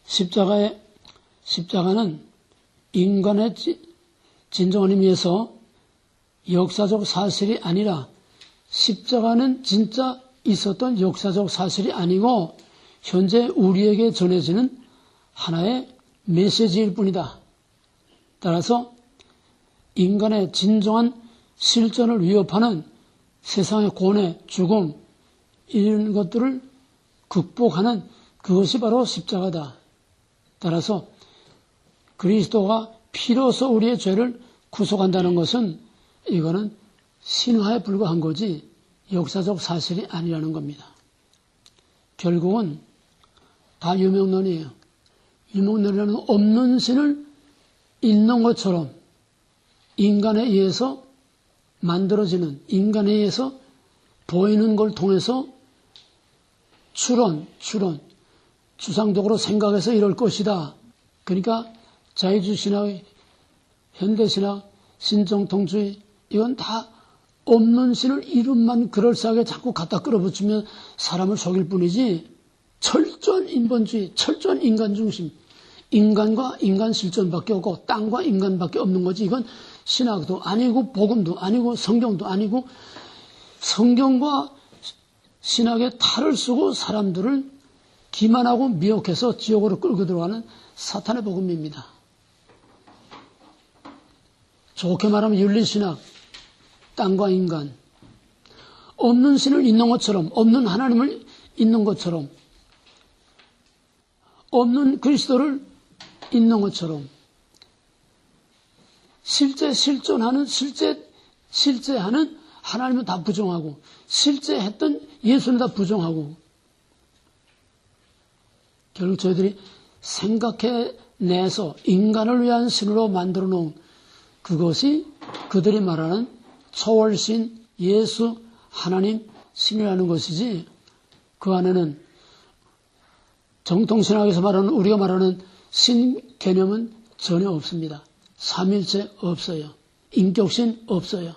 십자가는 인간의 진정한 의미에서 역사적 사실이 아니라 십자가는 진짜 있었던 역사적 사실이 아니고 현재 우리에게 전해지는 하나의 메시지일 뿐이다. 따라서 인간의 진정한 실존을 위협하는 세상의 고뇌, 죽음 이런 것들을 극복하는 그것이 바로 십자가다. 따라서 그리스도가 피로서 우리의 죄를 구속한다는 것은 이거는 신화에 불과한 거지 역사적 사실이 아니라는 겁니다. 결국은 다 유명론이에요. 유명론이라는 없는 신을 있는 것처럼 인간에 의해서 만들어지는, 인간에 의해서 보이는 걸 통해서 추론, 추상적으로 생각해서 이럴 것이다. 그러니까 자유주의신학, 현대신학, 신정통주의 이건 다 없는 신을 이름만 그럴싸하게 자꾸 갖다 끌어붙이면 사람을 속일 뿐이지 철저한 인본주의, 철저한 인간중심, 인간과 인간 실존밖에 없고 땅과 인간밖에 없는 거지. 이건 신학도 아니고 복음도 아니고 성경도 아니고 성경과 신학의 탈을 쓰고 사람들을 기만하고 미혹해서 지옥으로 끌고 들어가는 사탄의 복음입니다. 좋게 말하면 윤리신학, 땅과 인간, 없는 신을 있는 것처럼, 없는 하나님을 있는 것처럼, 없는 그리스도를 있는 것처럼, 실존하는, 실제하는 하나님은 다 부정하고, 실제했던 예수는 다 부정하고, 결국 저희들이 생각해내서 인간을 위한 신으로 만들어 놓은 그것이 그들이 말하는 초월신, 예수, 하나님, 신이라는 것이지 그 안에는 정통신학에서 말하는 우리가 말하는 신 개념은 전혀 없습니다. 삼일체 없어요. 인격신 없어요.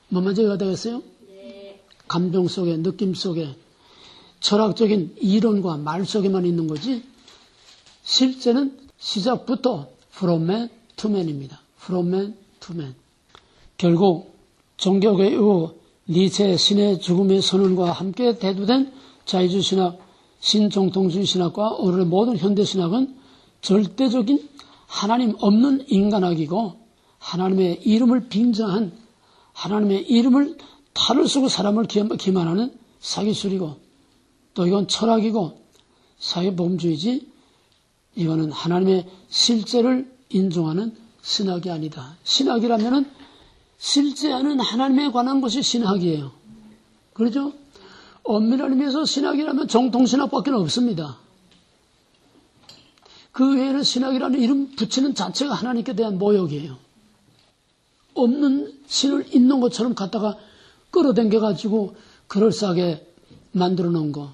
뭔 말인지 이해가 되겠어요? 네. 감정 속에, 느낌 속에 철학적인 이론과 말 속에만 있는 거지 실제는 시작부터 from man to man입니다. from man to man. 결국 종교계 이후 니체의 신의 죽음의 선언과 함께 대두된 자유주의 신학, 신정통주의 신학과 오늘의 모든 현대신학은 절대적인 하나님 없는 인간학이고 하나님의 이름을 빙자한 하나님의 이름을 탈을 쓰고 사람을 기만하는 사기술이고 또 이건 철학이고 사회보험주의지 이거는 하나님의 실제를 인정하는 신학이 아니다. 신학이라면은 실제하는 하나님에 관한 것이 신학이에요. 그렇죠? 엄밀한 의미에서 신학이라면 정통신학밖에 없습니다. 그 외에는 신학이라는 이름 붙이는 자체가 하나님께 대한 모욕이에요. 없는 신을 있는 것처럼 갖다가 끌어당겨가지고 그럴싸하게 만들어 놓은 거.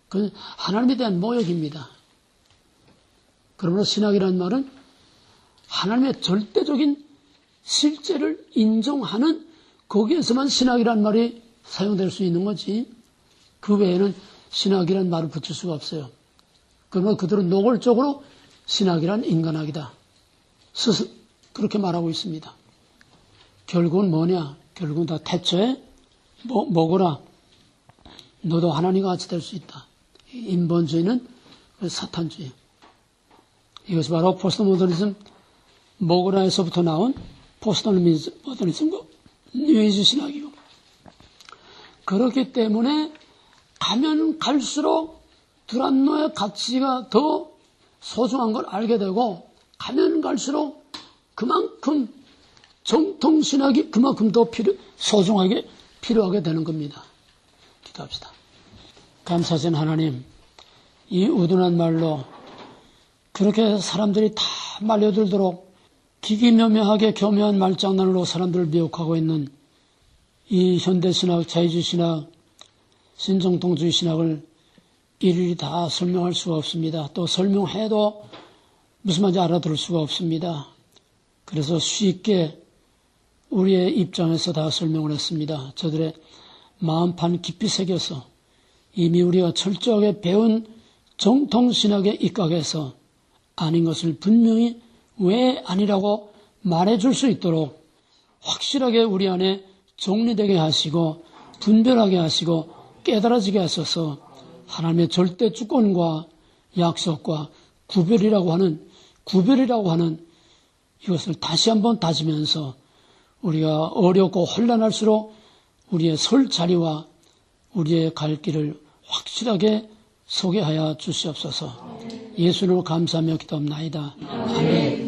그건 하나님에 대한 모욕입니다. 그러므로 신학이라는 말은 하나님의 절대적인 실제를 인정하는 거기에서만 신학이라는 말이 사용될 수 있는 거지. 그 외에는 신학이라는 말을 붙일 수가 없어요. 그러면 그들은 노골적으로 신학이란 인간학이다. 스스로 그렇게 말하고 있습니다. 결국은 뭐냐? 결국은 다 태초에 뭐거라. 너도 하나님과 같이 될 수 있다. 인본주의는 사탄주의. 이것이 바로 포스트모더니즘 모그라에서부터 나온 포스트모더니즘과 뉴에이지 신학이고 그렇기 때문에 가면 갈수록 두란노의 가치가 더 소중한 걸 알게 되고 가면 갈수록 그만큼 정통신학이 그만큼 더 소중하게 필요하게 되는 겁니다. 기도합시다. 감사하신 하나님, 이 우둔한 말로 그렇게 사람들이 다 말려들도록 기기묘묘하게 교묘한 말장난으로 사람들을 미혹하고 있는 이 현대신학, 자유주의신학, 신정통주의신학을 일일이 다 설명할 수가 없습니다. 또 설명해도 무슨 말인지 알아들을 수가 없습니다. 그래서 쉽게 우리의 입장에서 다 설명을 했습니다. 저들의 마음판 깊이 새겨서 이미 우리가 철저하게 배운 정통신학에 입각해서 아닌 것을 분명히 왜 아니라고 말해줄 수 있도록 확실하게 우리 안에 정리되게 하시고 분별하게 하시고 깨달아지게 하셔서 하나님의 절대 주권과 약속과 구별이라고 하는 이것을 다시 한번 다지면서 우리가 어렵고 혼란할수록 우리의 설 자리와 우리의 갈 길을 확실하게 소개하여 주시옵소서. 예수님을 감사하며 기도합나이다. 아멘.